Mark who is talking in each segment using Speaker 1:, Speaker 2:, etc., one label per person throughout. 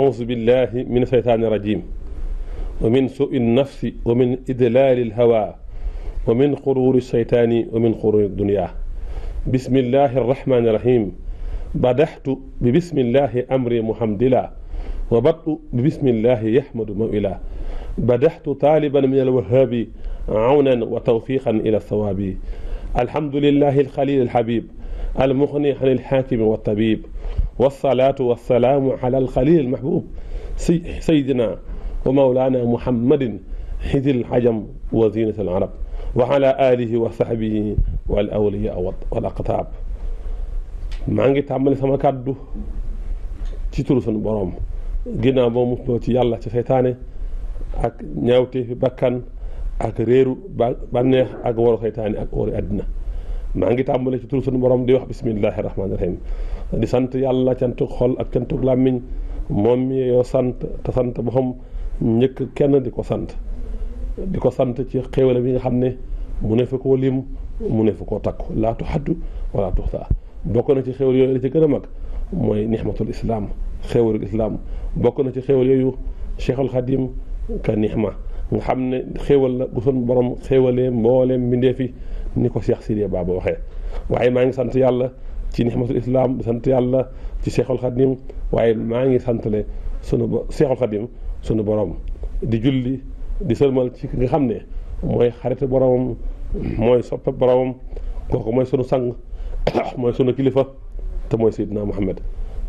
Speaker 1: أعوذ بالله من الشيطان الرجيم ومن سوء النفس ومن إدلال الهوى ومن غرور الشيطان ومن غرور الدنيا. بسم الله الرحمن الرحيم. بدحت ببسم الله أمري محمدلا وبدأ ببسم الله يحمد موئلا. بدحت طالبا من الوهاب عونا وتوفيقا إلى الصواب. الحمد لله الخليل الحبيب المغني عن الحاكم والطبيب، والصلاة والسلام على الخليل المحبوب سيدنا ومولانا محمد حذي الحجم وزينة العرب وعلى آله وصحبه والأولياء والأقطاب. maa ngi tàmbali sama kàddu ci turu sunu borom ginnaaw boo musloo ci yàlla ci seytaane ak ñaawte fi bakkan ak réeru bànneex ak waru seytaane ak wari àddina. maa ngi tàmbali ci turu sunu borom di wax bismillahi rahmaani rahim, di sant yàlla cantug xol ak cantug làmmiñ, moom mi yoo sant te sant ba xam njëkk kenn di ko sant ci xéewale bi nga xam ne mu ne fa koo lim mu ne fa koo takku laa tuxaddu wala tuxsaa. bokk na ci xéwal yooyu la ci gën a mag mooy nixmatul islam, xéwalul islam. bokk na ci xéwal yooyu Cheikhul Xadim ka nixma nga xam ne xéwal la gu sun borom xéwalee mbooleem mbindeefi ni ko Cheikh Sidiya Baba waxee. waaye maa ngi sant yàlla ci nixmatul islam, di sant yàlla ci Cheikhul Xadim, waaye maa ngi santale Cheikhul Xadim sunu borom di julli di sëlmal ci ki nga xam ne mooy xarit boromam, mooy soppe boromam, kooku mooy sunu sang, mooy sunu kilifa te mooy Seydina Muhammad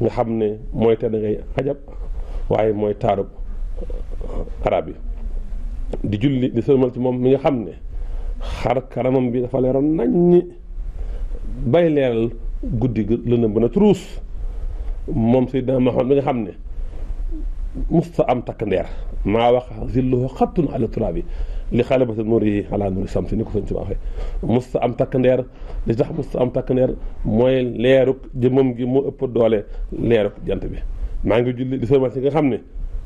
Speaker 1: nga xam ne mooy tedd ngay ajab waaye mooy taarub arab yi. di julli di sëlmal ci moom mi nga xam ne xar kanamam bi dafa leeroon naññi bay leeral guddi lëndëm ba na turuus. moom Seydina Muhammad mi nga xam ne musta am takk ndeer, maa wax zilluhu xattun ala turaabi li xalabati nuurihi ala nuuri samsi ni ko sëñ si waxee. musta am takk ndeer, li tax musta am takk ndeer mooy leeruk jëmmam gi moo ëpp doole leeruk jant bi. maa ngi julli di sëlmal ci nga xam ne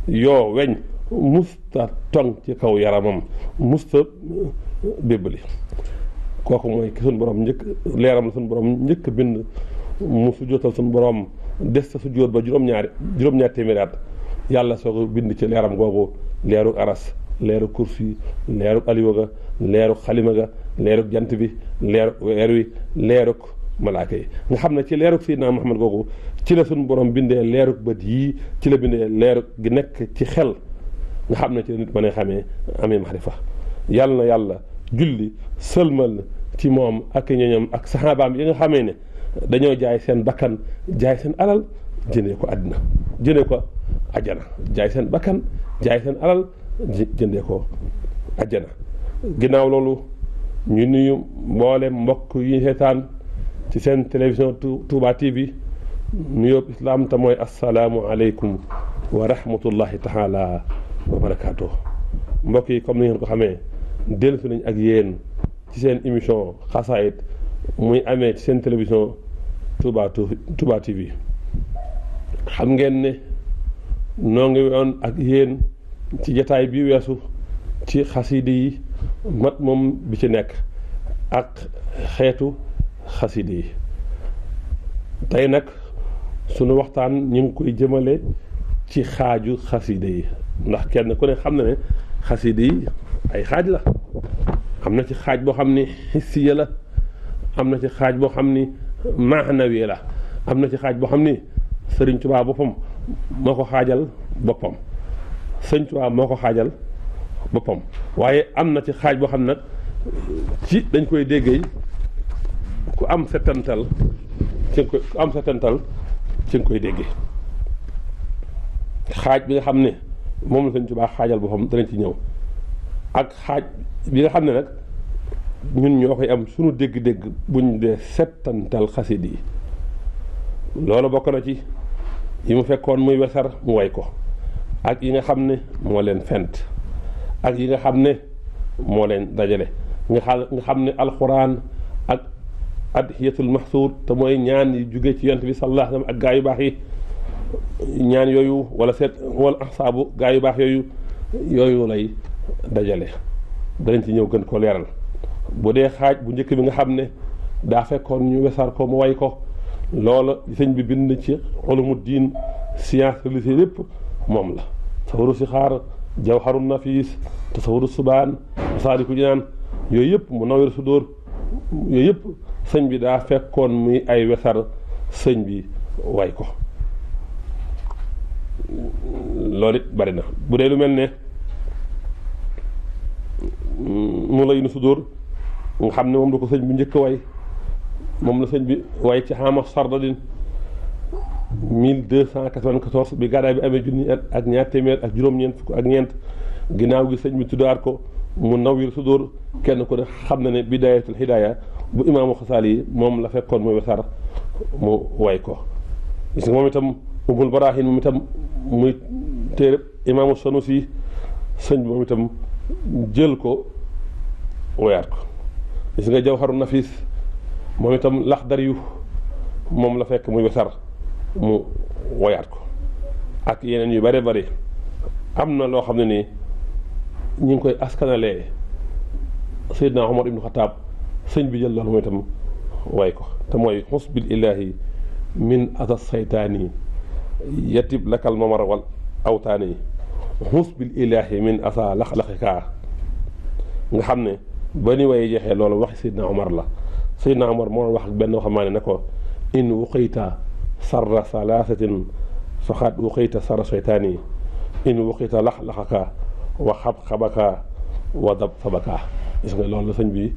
Speaker 1: yoo weñ musta tong ci kaw yaramam, musta bébbali. kooku mooy ki suñu borom njëkk leeram la suñu borom njëkk bind mu sujjóotal suñu borom des sa sujjóot ba juróom-ñaari téeméeri at. yàlla soo ko bind ci leeram googu leeruk aras, leeruk kursi, leeruk aliwa ga, leeruk xalima ga, leeruk jant bi, leeruk weer wi, leeruk malaaka yi. nga xam ne ci leeruk Seydina Muhammad googu ci la suñu borom bindee leeruk bët yii, ci la bindee leeruk gi nekk ci xel, nga xam ne ci la nit mën a xamee amee maxrifa. yàlla na yàlla julli sëlmal ci moom ak ñoñam ak saxaabaam yi nga xamee ne dañoo jaay seen bakkan, jaay seen alal jëndee ko àddina, jëndee ko ajjana. jaay seen bakkan, jaay seen alal jëndee ko ajjana. ginnaaw loolu ñu nuyu mboolem mbokk yi seetaan ci seen télévision Touba TV nuyoo islam te mooy asalaamu aleykum wa rahmatullahi taala wa barakaatu. mbokk yi comme ni ngeen ko xamee dellusi nañ ak yéen ci seen émission xasaayid muy amee ci seen télévision Touba TV. xam ngeen ne noo ngi woon ak yéen ci jataay bi weesu ci xaside yi mat moom bi ci nekk ak xeetu xaside yi. tey nag sunu waxtaan ñu ngi koy jëmale ci xaaju xaside yi, ndax kenn ku ne xam na ne xaside yi ay xaaj la. am na ci xaaj boo xam ni hissiya la, am na ci xaaj boo xam ni maanawi la, am na ci xaaj boo xam ni Sëriñ Tuubaa boppam moo ko xaajal boppam, Sëriñ Tuubaa moo ko xaajal boppam. waaye am na ci xaaj boo xam nag ci dañ koy déggee ku am settantal ci nga koy déggee. xaaj bi nga xam ne moom la Sëriñ Tuubaa xaajal boppam danañ ci ñëw, ak xaaj bi nga xam ne nag ñun ñoo koy am suñu dégg-dégg buñ dee settantal xasida yi. loolu bokk na ci yi mu fekkoon muy wesar mu way ko, ak yi nga xam ne moo leen fent, ak yi nga xam ne moo leen dajale. nga xam ne alxuraan ak adhiyatul mahsuud te mooy ñaan yi jóge ci yonent bi sallallahu alayhi wa sallam ak gaa yu baax yi, ñaan yooyu wala ahsaabu gaa yu baax yooyu lay dajale. danañ ci ñëw gën ko leeral. bu dee xaaj bu njëkk bi nga xam ne daa fekkoon ñu wesar ko mu way ko, loola sëñ bi bind ci ulumu diin science religieuse yépp moom la tasawuru si xaar jawharu nafis tasawuru subaan masaaliku jinaan yooyu yëpp mu nawir su dóor yooyu yëpp sëñ bi daa fekkoon muy ay wesar sëñ bi way ko loolu it bari na bu dee lu mel ne mu lay nu su dóor nga xam ne moom la ko sëñ bi njëkk way moom la sëñ bi way ci xaama sardadin 1294 bi gàddaay bi amee junni ak ñaar téeméer ak juróom-ñeent fukk ak ñeent ginnaaw gi sëñ bi tuddaat ko mu nawir su dóor kenn ku ne xam na ne bidaayatul hidaaya bu imaamu Xasaali yi moom la fekkoon muy wesar mu way ko gis nga moom itam umul baraahin moom itam muy téere imaamu Sanusi sëñ bi moom itam jël ko wayaat ko gis nga jawharu nafis moom itam laxdari yu moom la fekk muy wesar mu wayaat ko ak yeneen yu bare bari am na loo xam ne nii ñu ngi koy askanalee Seydina Omar ibnu Xataab sëñ bi jël loolu mooy itam way ko te mooy xusbil ilaahi min asa saytaani yatib lakal mamar wal awtaani xusbil ilaahi min asa lax-laxikaa nga xam ne ba ni way jeexee loolu waxi Seydina Omar la Seydina Omar moo wax ak benn waxamaane ne ko in wuqita sarra salaasatin faqad wuqita sarra saytaani in wuqita lax-laxakaa wa xab-xabakaa wa dab sabakaa gis nga loolu la sëñ bi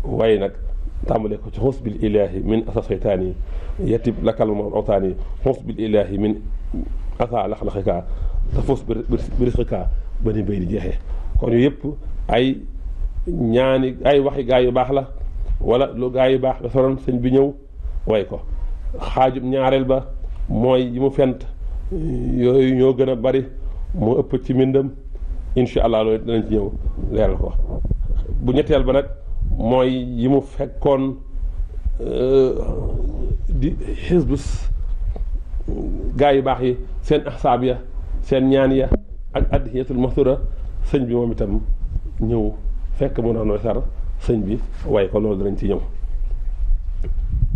Speaker 1: waaye nag tàmbale ko ci xusbil ilaahi min asa saytaani yatib lakal mamar awtaani xusbil ilaahi min asa lax-laxikaa tafus bi risqikaa ba ni bay di jeexee kon yu yëpp ay ñaani ay waxi gaa yu baax la wala lu gaa yu baax defaroon sëñ bi ñëw way ko xaajub ñaareel ba mooy yi mu fent yooyu ñoo gën a bari moo ëpp ci mbindam incha allah loolu danañ ci ñëw leeral ko bu ñetteel ba nag mooy yi mu fekkoon di xisbus gaa yu baax yi seen ahsaab ya seen ñaan ya ak addiyatul mahsura sëñ bi moom itam ñëw fekk mu noonu sar sëñ bi waaye ko loolu danañ ci ñëw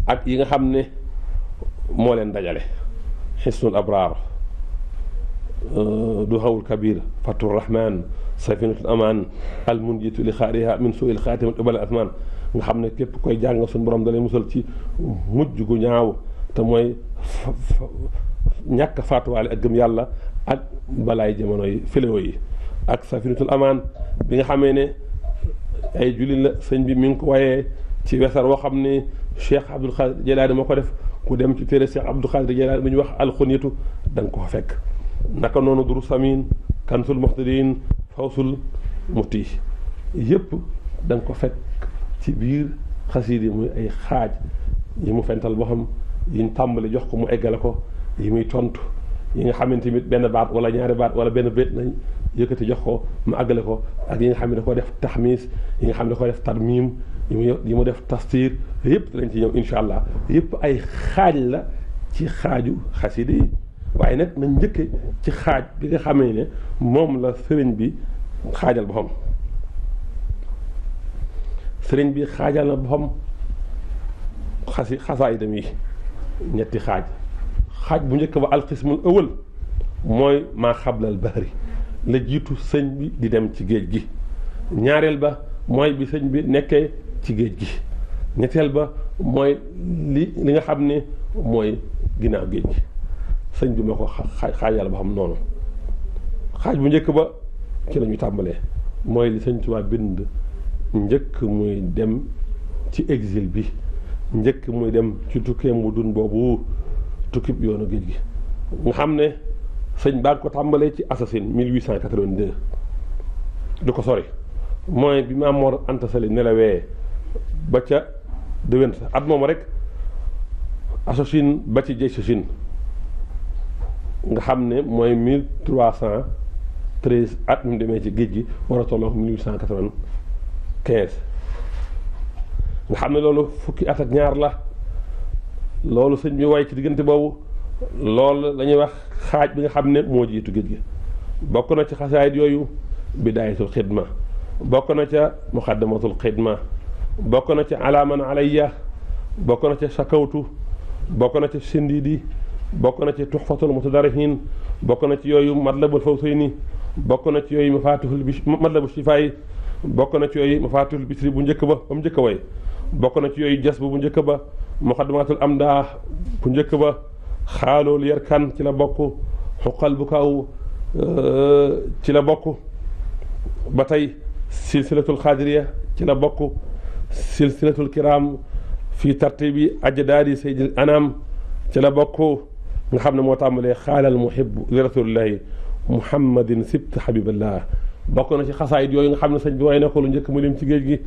Speaker 1: ak yi nga xam ne moo leen dajale xisnul abraar du xawul kabir fatur rahman safinatul aman al munjitu li xaariha min suil xaatimat ubal asman nga xam ne képp koy jàng suñu borom da lay musal ci mujj gu ñaaw te mooy ñàkk faatuwaale ak gëm yàlla ak balaay jamono yi filéo yi ak safinatul aman bi nga xamee ne ay jullit la sëñ bi mi ngi ko wayee ci wesar woo xam ne Cheikh Abdul Xaadir Jilaani moo ko def ku dem ci téere Cheikh Abdul Xaadir Jilaani bi ñuy wax alxunyatu da nga ko fa fekk naka noonu duru samin kansul muxtadin fawsul muti yëpp da nga ko fekk ci biir xasiid yi muy ay xaaj yi mu fental boo xam yiñ tàmbali jox ko mu eggale ko yi muy tontu yi nga xamante ni benn baat wala ñaari baat wala benn béet nañ yëkkati jox ko mu àggale ko ak yi nga xam ne da ko def taxmiis yi nga xam ne da ko def tarmiim yi mu def tastir yëpp lañ ci ñëw incha allah yëpp ay xaaj la ci xaaju xasida yi waaye nag nañ njëkke ci xaaj bi nga xamee ne moom la sëriñ bi xaajal boppam sëriñ bi xaajal na boppam xasaayidam yi ñetti xaaj bu njëkk ba alxismul ëwal mooy maa xablal bahri la jiitu sëñ bi di dem ci géej gi ñaareel ba mooy bi sëñ bi nekkee ci géej gi ñetteel ba mooy li nga xam ne mooy ginnaaw géej gi sëñ bi moo ko xaajal ba xam noonu xaaj bu njëkk ba ci la ñu tàmbalee mooy li sëñ Tuubaa bind njëkk muy dem ci exil bi njëkk muy dem ci tukkeem bu dun boobu tukkib yoonu géej gi nga xam ne sëñ baa ngi ko tàmbalee ci assasine 1882 du ko sori mooy bi Maam Mor Anta Sali nelawee ba ca déwén sa at moom rek assasine ba ci jëy sasine nga xam ne mooy 1313 at mu demee ci géej gi war a tolloo 1895 nga xam ne loolu fukki at ak ñaar la loolu sëñ bi way ci diggante boobu loolu la ñuy wax xaaj bi nga xam ne moo jiitu géej gi bokk na ci xasaayit yooyu bidaayatul xidma bokk na ca muqaddamatul xidma bokk na ca alaaman alayya bokk na ca sakawtu bokk na ca sindidi bokk na ci tuxfatul mutadarrihin bokk na ci yooyu matlabul fawsayni bokk na ci yooyu matlabu shifaay bokk na ci yooyu mafatihul bisri bu njëkk ba mu njëkk way bokk na ci yooyu jas bu njëkk ba muqaddamatul amdah bu njëkk ba xaalool yarkan ci la bokk xuqal bu kaw ci la bokk ba tey silsilatul xaadiriya ci la bokk silsilatul kiram fii tartibi ajdaadi sayyidil anam ci la bokk nga xam ne moo tàmbalee xaalal muhibbu li rasulillahi muhammadin sibt habiballah bokk na ci xasaayit yooyu nga xam ne sëñ bi way na ko lu njëkk mu lim ci géej gi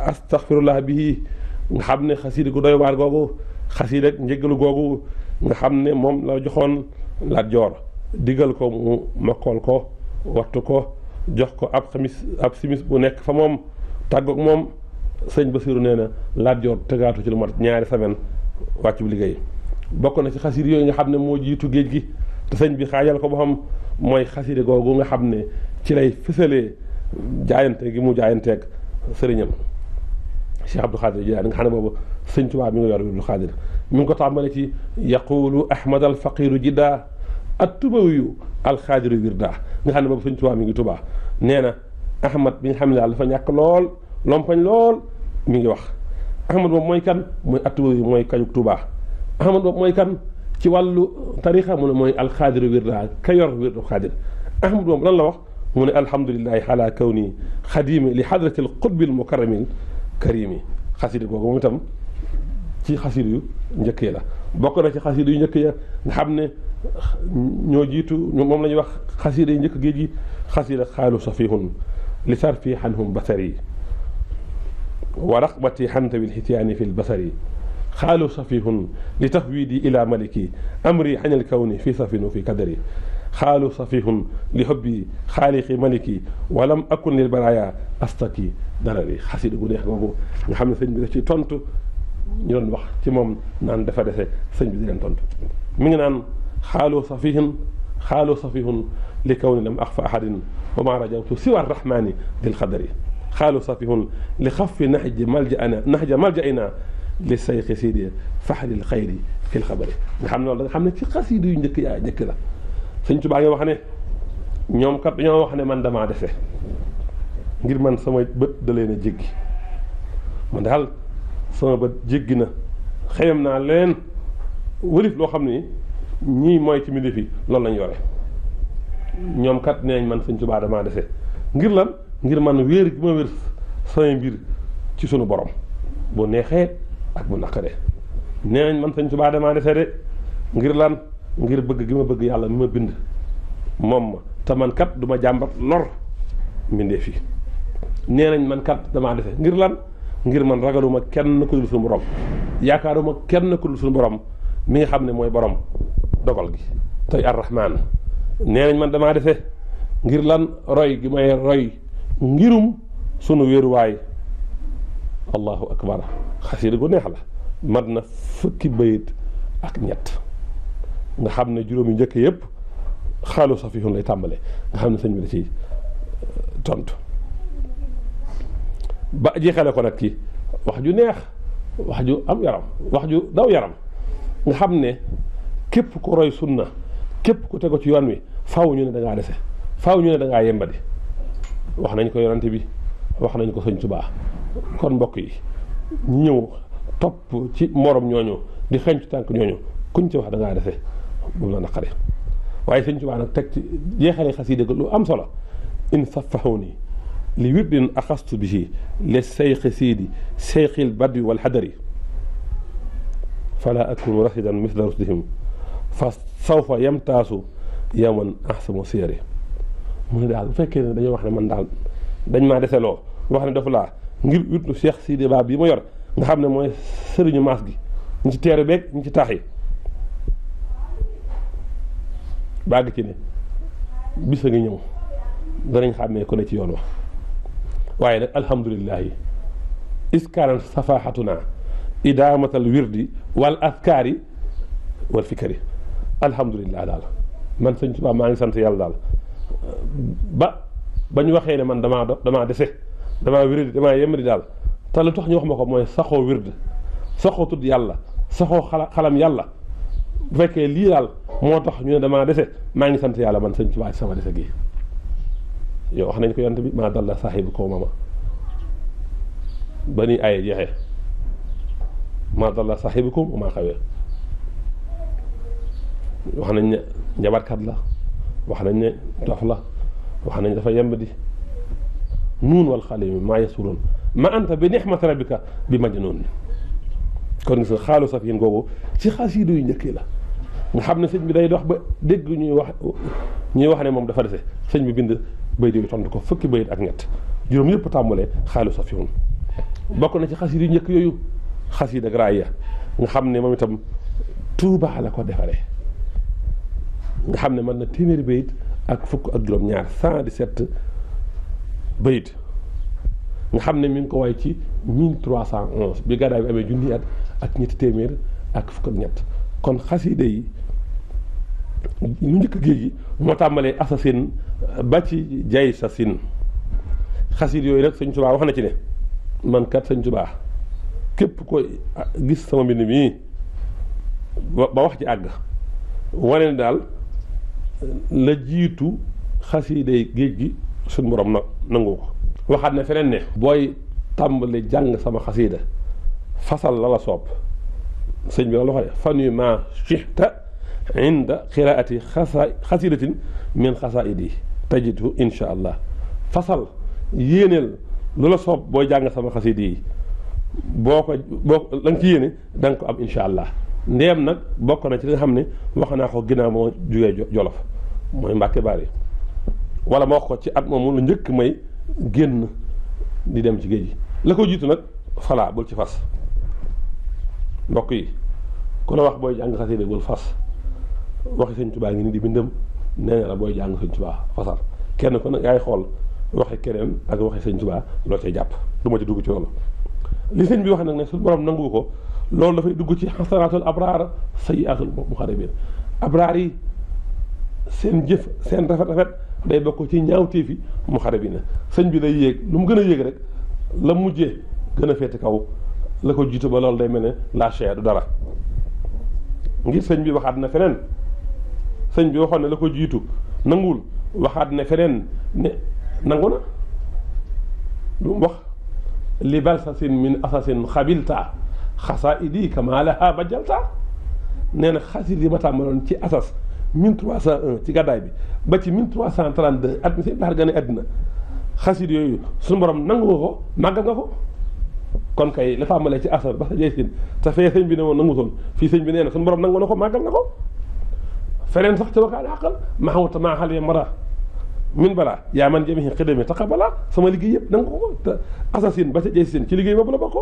Speaker 1: astaghfirullah bihi nga xam ne xasiida gu doy waar googu xasiida ak njëggalu googu nga xam ne moom la joxoon Lat Joor digal ko mu makkool ko wattu ko jox ko ab simis bu nekk fa moom tàggoog moom sëñ Basiru nee na Lat Joor tëgaatu ci lu mat ñaari semaine wàccu bu liggéey bokk na ci xasiida yooyu nga xam ne moo jiitu géej gi te sëñ bi xaajal ko ba xam mooy xasiida googu nga xam ne ci lay fësalee jaayante gi mu jaayanteeg sëriñam Cheikh Abdou Khadir Jilaani nga xam ne boobu sëñ Tuubaa mi ngi yor Abdou Khadir mi ngi ko tàmbale ci yaqulu ahmad al faqiru jidda attubawiyu alxaadiru wirda nga xam ne boobu sëñ Tuubaa mi ngi Tuubaa nee na ahmad bi nga xam ne daal dafa ñàkk lool lompañ lool mi ngi wax ahmad boobu mooy kan mooy attubawiyu mooy kañuk Tuubaa ahmad boobu mooy kan ci wàllu tarixa mu ne mooy alxaadiru wirda ka yor wirdu xaadir ahmad boobu lan la wax mu ne alhamdulilahi ala kawni xadimi li xadrati al qutbi al mukarrami karimi xasida googu moom itam ci xasida yu njëkk yi la bokk na ci xasida yu njëkk ya nga xam ne ñoo jiitu moom la ñuy wax xasida yu njëkk géej gi xasida xaalu safihun li sarfi xanhum basari wa raqbati xanta bil xityaani fi lbasari xaalu safihun li tafwidi ila maliki amri xan alkawni fi safin wa fi kadari xaalu safihun li hubbi xaaliqi maliki walam akun lil baraya astaki darari xasida gu neex googu nga xam ne sëñ bi daf ci tontu ñu doon wax ci moom naan dafa dese sëñ bi di leen tontu mi ngi naan xaalu safihun li kawni lam axfa ahadin wa ma rajawtu siwa arrahmani dil xadari xaalu safihun li xafi nahja maljaina li sayxi sidi faxril xayri fil xabari nga xam ne loolu da nga xam ne ci xasida yu njëkk yaa njëkk la sëñ Tuubaa ngi wax ne ñoom kat dañoo wax ne man damaa dese ngir man sama bët da leen a jéggi man daal sama bët jéggi na xëyam naa leen wërif loo xam ne ñii mooy ci mbindéef yi loolu lañ yore ñoom kat nee nañ man sëñ Tuubaa damaa dese ngir lan ngir man wéer gi ma wér samay mbir ci sunu borom bu neexee ak bu naqaree nee nañ man sëñ Tuubaa damaa dese de ngir lan ngir bëgg gi ma bëgg yàlla mi ma bind moom ma te man kat du ma jàmbat lor mbindeef yi nee nañ man kat damaa dese ngir lan ngir man ragaluma kenn ku dul suñu borom yaakaaruma kenn ku dul suñu borom mi nga xam ne mooy borom dogal gi tey arrahman nee nañ man damaa dese ngir lan roy gi may roy ngirum sunu wéeruwaay allahu akbar xasida gu neex la mat na fukki bayit ak ñett nga xam ne juróomi njëkk yëpp xaalu safihun lay tàmbale nga xam ne sëñ bi da ciy tontu ba jeexale ko nag ci wax ju neex wax ju am yaram wax ju daw yaram nga xam ne képp ku roy sunna képp ku tego ci yoon wi faaw ñu ne da ngaa dese faaw ñu ne da ngaa yembadi wax nañ ko yonante bi wax nañ ko sëñ Tuubaa kon mbokk yi ñëw topp ci morom ñooñu di xencu tànk ñooñu kuñ ci wax da ngaa dese bu la naqare waaye sëñ Tuubaa nag teg ci jeexale xasida lu am solo in safahuni li wirdin axastu bihi li seyxi siidi seyxil badwi wal xadari fala akunu rasidan misla rusdihim fa sawfa yamtaasu yaman ahsamu siyari mu ne daal bu fekkee ne dañoo wax ne man daal dañ maa deseloo wax ne dafa laa ngir wirdu Cheikh Sidi Ba bi ma yor nga xam ne mooy sëriñu maas gi ñu ci teere beeg ñu ci taax yi bàgg ci ne bis a ngi ñëw danañ xàmmee ku ne ci yoon wax waaye nag alhamdulilahi iskaanan safahatuna idaamatal wirdi wal askaari wal fikari alhamdulilah daal man sëñ Tuubaa maa ngi sant yàlla daal ba ñu waxee ne man damaa dese damaa wirdi damaa yemadi daal te lu tax ñu wax ma ko mooy saxoo wird saxoo tudd yàlla saxoo xalam yàlla bu fekkee lii daal moo tax ñu ne damaa dese maa ngi sant yàlla man sëñ Tuubaa ci sama dese gi yow wax nañ ko yonent bi maa dalla saahibukum mama ba ni ay jeexee maa dalla saahibukum wa maa xawee wax nañ ne njabarkat la wax nañ ne dof la wax nañ dafa yemb di nuun wal xalimi maa yasuroon ma anta bi nixmati rabbika bi majnuun kon gis nga xaalu saf yéen googu ci xasiidu yu njëkk la nga xam ne sëñ bi day dox ba dégg ñuy wax ne moom dafa dese sëñ bi bind bayit yooyu tontu ko fukki bayit ak ñett juróom yëpp tàmbalee xaalu saf yoon bokk na ci xasiidu yu njëkk yooyu xasiida graaya nga xam ne moom itam Tuubaa la ko defaree nga xam ne mën na téeméeri bayit ak fukk ak juróom ñaar 117 bayit nga xam ne mi ngi ko way ci 1311 bi gàddaay bi amee junni at ak ñetti téeméer ak fukk ak ñett kon xasiida yi lu njëkk géej gi moo tàmbalee asasin ba ci jay sa sin xasiida yooyu nag sëñ Tuubaa wax na ci ne man kat sëñ Tuubaa képp ko gis sama mbind mii ba wax ci àgg wane ne daal la jiitu xasiiday géej gi suñ borom na nangu ko waxaat ne feneen ne booy tàmbali jàng sama xasiida fasal la la soob sëñ bi la loxo fan yu ma chixta inda qiraati xasiidatin min xasaidi tajidu insha allah fasal yéeneel lu la soob booy jàng sama xasiida yi boo la nga ci yéene da nga ko am insha allah ndeem nag bokk na ci li nga xam ne wax naa ko ginnaaw moo jugee Jolof mooy Mbàkke Bari wala ma wax ko ci at moom lu njëkk may génn di dem ci géej gi la ko jiitu nag falaa bul ci fas mbokk yi ku la wax booy jàng xasiida bul fas waxi sëñ Tuubaa ngi ni di bindam nee na la booy jàng sëñ Tuubaa fasal kenn ko nag yaay xool waxi keneen ak waxi sëñ Tuubaa loo cay jàpp du ma ci dugg ci loolu li sëñ bi wax nag ne suñu borom nangu ko loolu dafay dugg ci xasanaatul abraar sayyiaatul muqarrabiin abraar yi seen jëf seen rafet day bokk ci ñaawteefi muqarrabiin sëñ bi day yéeg lu mu gën a yéeg rek la mujjee gën a féete kaw la ko jiitu ba loolu day mel ne la chair du dara ngir sëñ bi waxaat na feneen sëñ bi waxoon ne la ko jiitu nanguwul waxaat ne feneen ne nangu na lu mu wax li balsasin min asasin xabilta xasaidi kama laha bajalta nee na xasit yi ma tàmbaloon ci asas 1301 ci gàddaay bi ba ci 1332 at mi seen baxar gane àddina xasit yooyu suñu borom nangu nga ko màggal nga ko kon kay la tàmbalee ci asas ba sa jey sin te fee sëñ bi ne woon nangutoon fii sëñ bi nee na suñu borom nangu na ko màggal na ko feneen sax ci wakaane àqal maxawta maa xale mara min balaa yaa man jami xidami taqabala sama liggéey yëpp nangu ko te asasin ba sa jey sin ci liggéey boobu la bokk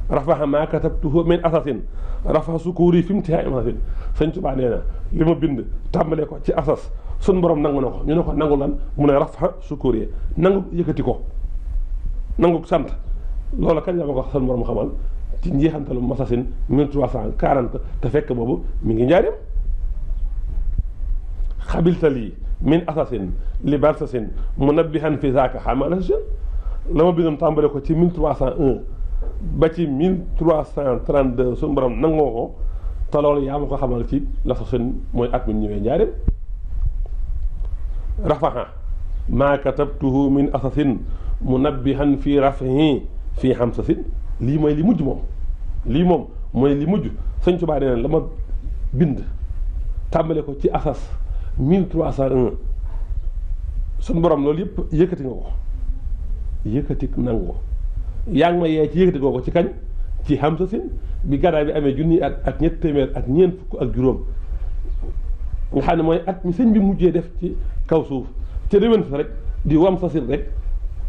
Speaker 1: rafaxa maa katabtuhu min asasin rafaxa sukuri fi imtihaa asasin sëñ Tuubaa nee na li ma bind tàmbalee ko ci asas sun borom nangu na ko ñu ne ko nangu lan mu ne rafaxa sukuri nangu yëkkati ko nangu sant loolu kañ la ma ko sun borom xamal ci njeexantalu masasin 1340 te fekk boobu mi ngi njaareem xabiltali min asasin li barsasin munabbihan fi zaaka xamalasin la ma bindoon tàmbale ko ci 1301 ba ci 1332 suñu borom nangoo ko te loolu yaa ma ko xamal ci la sa seen mooy at mi ñëwee njaareem rafaxa maa katabtuhu min asasin munabbihan fi rafihi fii xamsasin lii mooy li mujj moom lii moom mooy li mujj sëñ Tuubaa nee na la ma bind tàmbale ko ci asas 1301 suñu borom loolu yëpp yëkkati nga ko yëkkati nangu ko yaa ngi ma yee ci yëkkati nga ko ci kañ ci xamsasin bi gàddaay bi amee junni at ak ñett téeméer ak ñeent fukk ak juróom nga xam ne mooy at mi sëñ bi mujjee def ci kaw suuf ca déwén sa rek di wam sasin rek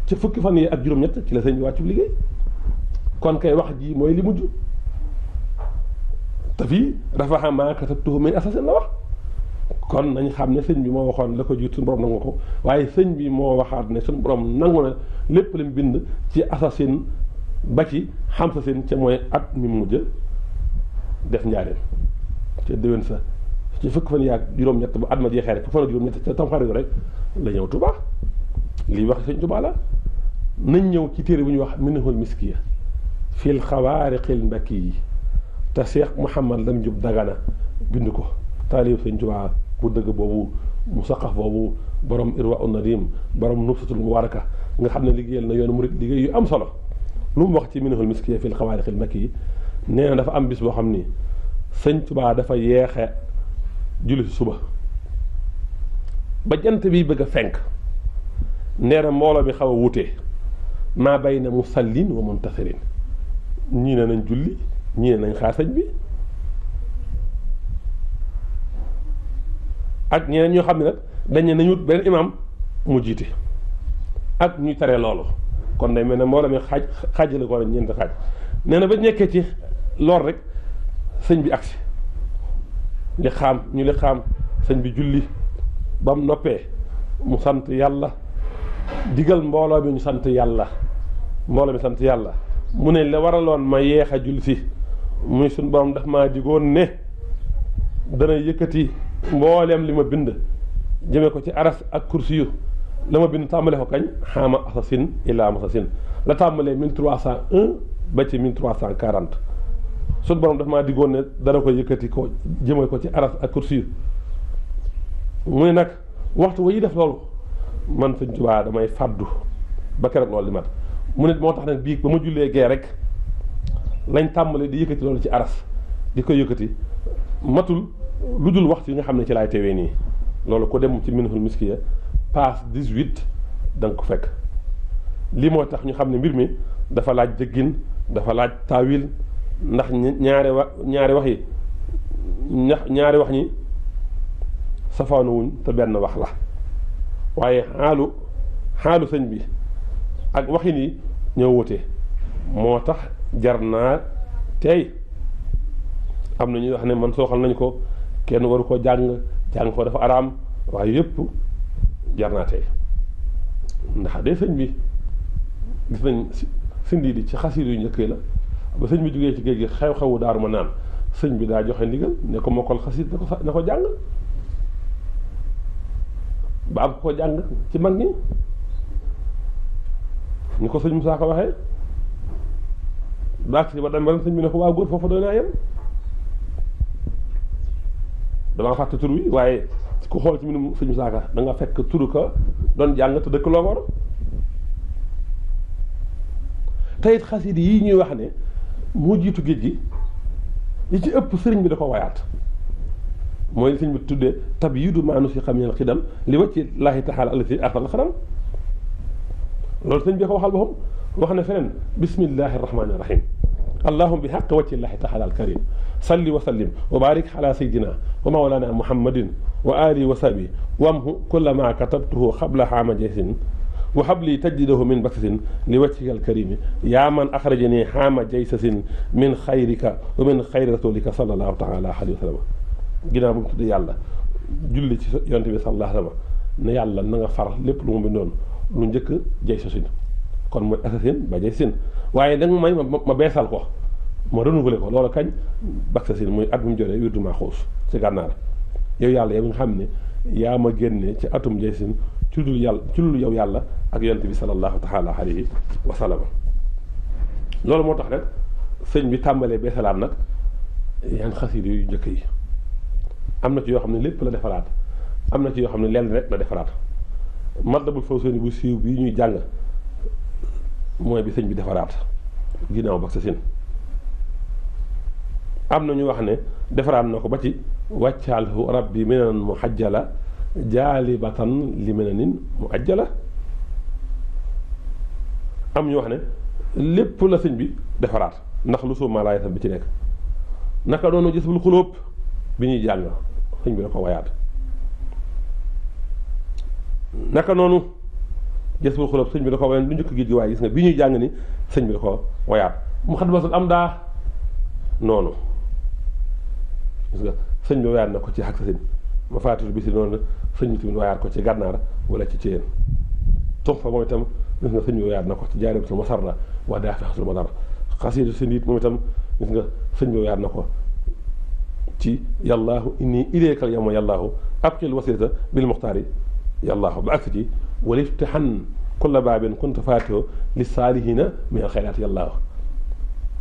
Speaker 1: ca fukki fan yi ak juróom-ñett ci la sëñ bi wàccu liggéey kon kay wax ji mooy li mujj te fii rafaxa maa katabtuhu min asasin la wax kon nañ xam ne sëñ bi moo waxoon la ko jiit suñu borom nangu ko waaye sëñ bi moo waxaat ne suñu borom nangu na lépp li mu bind ci asasin ba ci xamsasin ca mooy at mi mujj def njaareem ca déwén sa ci fukki fan yi ak juróom-ñett bu at ma jeexee rek fukki fan ak juróom-ñett ca tamxarit rek la ñëw Tuubaa lii wax sëñ Tuubaa la nañ ñëw ci téere bu ñuy wax Minhul Miskiya fil xawaariqil mbakki yi te Cheikh Mouhamad Lam Diop Dagana bind ko taalib Sëñ Tuubaa bu dëgg boobu mu saqaf boobu borom Irwa un Nadim borom Nubsatul Mubaraka nga xam ne liggéeyal na yoonu murit liggéey yu am solo lu mu wax ci Minhul Miskiya fil Xawaariqil Makki nee na dafa am bis boo xam ni Sëñ Tuubaa dafa yeexe julli suba ba jant bi bëgg a fenk nee na mbooloo mi xaw a wutee maa bayna musallin wa muntasirin ñii ne nañ julli ñii ne nañ xaar sëñ bi ak ñeneen ñoo xam ne nag dañ ne nañu wut benn imam mu jiite ak ñuy tere loolu kon day mel ne mbooloo mi xaajale ko ñeenti xaaj nee na ba nekkee ci lool rek sëñ bi agsi li xaam ñu li xaam sëñ bi julli ba mu noppee mu sant yàlla digal mbooloo mi ñu sant yàlla mbooloo mi sant yàlla mu ne la waraloon ma yeex a julli si muy suñ borom daf maa digoon ne dana yëkkati mbooleem li ma bind jëme ko ci aras ak kursi yu la ma bind tàmbale ko kañ xaama asasin ila masasin la tàmbalee 1301 ba ci 1340 suñ borom daf maa digoon ne dana ko yëkkati ko jëme ko ci aras ak kursi yu mu ne nag waxtu wa yi def loolu man Sëñ Tuubaa damay fàddu ba keroog loolu li mat mu ne moo tax nag bii ba ma jullee gee rek lañ tàmbalee di yëkkati loolu ci aras di ko yëkkati matul lu dul waxtu yi nga xam ne ci laay tewee nii loolu ko dem ci Minhul Miskiya passe 18 da nga ko fekk lii moo tax ñu xam ne mbir mi dafa laaj jëggin dafa laaj taawil ndax ñaari wax yi ñaari wax ñi safaanu wuñ te benn wax la waaye xaalu sëñ bi ak waxin yi ñoo wute moo tax jar naa tey am na ñuy wax ne man sooxal nañ ko kenn waru ko jàng ko dafa araam waaye yëpp jar naa tey ndax de sëñ bi gis nañ sindi di ci xasiir yu njëkk la ba sëñ bi jógee ci géej gi xew-xewu Daaru Manaan sëñ bi daa joxe ndigal ne ko mokkal xasiir na ko jàng ba am ko jàng ci mag ñi ñu ko sëñ Musaa ko waxee baag si ba dem ba sëñ bi ne ko waa góor foofu doy naa yem damaa fàtte tur wi waaye ku xool ci mbirum sëñ Musaa Ka da nga fekk turu ko doon jàng te dëkk Lomor teyit xasida yi ñuy wax ne moo jiitu géej gi li ci ëpp sëriñ bi da ko wayaat mooy li sëñ bi tuddee tabyiidu maa nusixa minal xidam li wacci laahi taala allati arsal xadam loolu sëñ bi ko waxal boppam wax ne feneen bismillahi rahmani rahim allahuma bi xaq wacci laahi taala al karim salli wa sallim wa barik ala sayyidina wa mawlana muhammadin wa alihi wa sahbi wamhu kulla ma katabtuhu xabla xaama jaysin wa habli tajdidahu min baksin li wajhika alkarimi yaa man axrajani xaama jaysasin min xayrika wa min xayri rasulika sallallahu taala alayhi wa sallam ginnaaw bu mu tudd yàlla julli ci yonte bi sallallahu alayhi wa sallam ne yàlla na nga far lépp lu mu bindoon lu njëkk jaysasin kon mooy assasine ba jaysin waaye da nga may ma beesal ko ma renouvelé ko loolu kañ baksasin muy at mu mu jotee wirdu maa xuus ci gànnaar yow yàlla yow nga xam ne yaa ma génne ci atum jaysin ci lu yow yàlla ak yonte bi sallallahu taala alayhi wa sallam loolu moo tax rek sëñ bi tàmbalee beesalaat nag yan xasiid yu njëkk yi am na ci yoo xam ne lépp la defaraat am na ci yoo xam ne lenn rek la defaraat Matlabul Fawzayni bu siiw bii ñuy jàng mooy bi sëñ bi defaraat ginnaaw ba sa sin am na ñu wax ne defaraat na ko ba ci wàccaalhu rabbi minan muhajjala jaalibatan li minanin muajjala am ñu wax ne lépp la sëñ bi defaraat ndax lu suuma laay bi ci nekk naka doonu gis bul xulóob bi ñuy jàng sëñ bi da ko wayaat naka noonu gis bul xulóob sëñ bi da ko wayaat lu njëkk géej gi waaye gis nga bi ñuy jàng ni sëñ bi da ko wayaat mu xat basul am daa noonu gis nga sëñ bi wayaat na ko ci xag sa sëñ ma faatilu bi si noonu sëñ bi tamit wayaat ko ci gànnaar wala ci céen tox fa moom itam gis nga sëñ bi wayaat na ko ci jaaree sul masar la waa daa fi xasul madar xasiidu seen it moom itam gis nga sëñ bi wayaat na ko ci yàllaahu inni ileekal yawma yàllaahu abqil wasilata bil muxtaari yàllaahu ba agsi ci waliftahan kulla baabin kunta faatiho li saalihina min al xayraat yàllaahu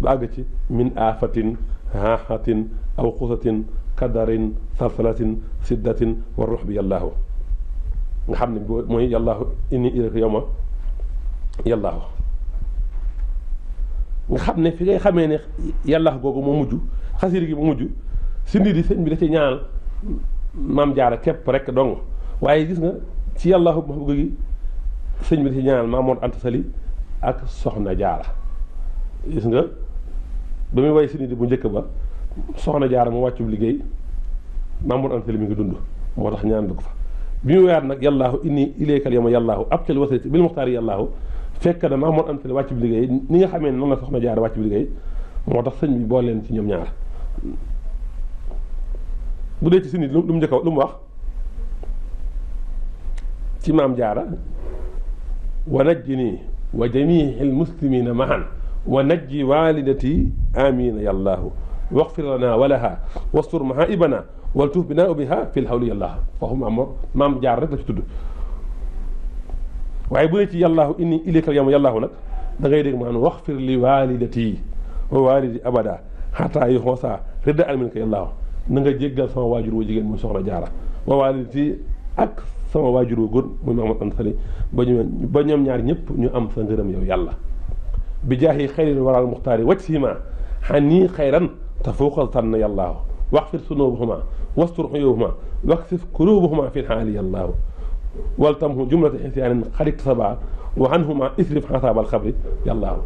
Speaker 1: ba àgg ci min aafatin haaxatin aw xusatin kadarin salsalatin siddatin wa ruux bi yàllaahu nga xam ne mooy yàllaahu inni ilayka yawma yàllaahu nga xam ne fi ngay xamee ne yàllaahu googu moo mujj xasida gi moo mujj si nit yi sëñ bi da ci ñaanal maam jaara képp rek dong waaye gis nga ci yàllaahu ma gi sëñ bi da ci ñaanal Maam Mor Anta Sali ak soxna jaara gis nga ba muy way si nit bu njëkk ba soxna jaara mu wàccub liggéey Maam Mor Anta Sali mi ngi dund moo tax ñaan dugg fa bi mu weyaat nag yàllaahu inni ilaykal yawma yàllaahu abtal wasilati bil muxtaar yàllaahu fekk na Maam Mor Anta Sali wàccub liggéey ni nga xamee ne noonu la soxna jaara wàccub liggéey moo tax sëñ bi boole leen ci ñoom ñaar bu dee ci si nit lu mu njëkk lu mu wax ci maam jaara wa najjini wa jamiil muslimina mahan wa najji walidati amina yàllaahu waxfir lana walaha wastur mahaibana wal tuuf binaa biha fil hawli yàllaahu foofu maam jaar rek la ci tudd waaye bu dee ci yàllaahu inni ilaykal yawma yàllaahu nag da ngay dégg maanaam waxfir li walidati wa walidi abada xataa yi xoosaa rëdda alminka yàllaahu na nga jéggal sama waajur wu jigéen muy soxna jaara wa walidati ak sama waajur wu góor muy Maam Mor Anta Sali ba ñoom ñaar ñëpp ñu am sa ngërëm yow yàlla bi jaahi xayril waral muxtaari wacc sima xanii xayran te fawqal tànn yàllaahu waxfir sunuubuhuma wastur xuyuubuhuma waksif kuruubuhuma fi lxaali yàllaahu waltamhu jumlata insaanin xarit sabaa wa anhuma isrif xasaabal xabri yàllaahu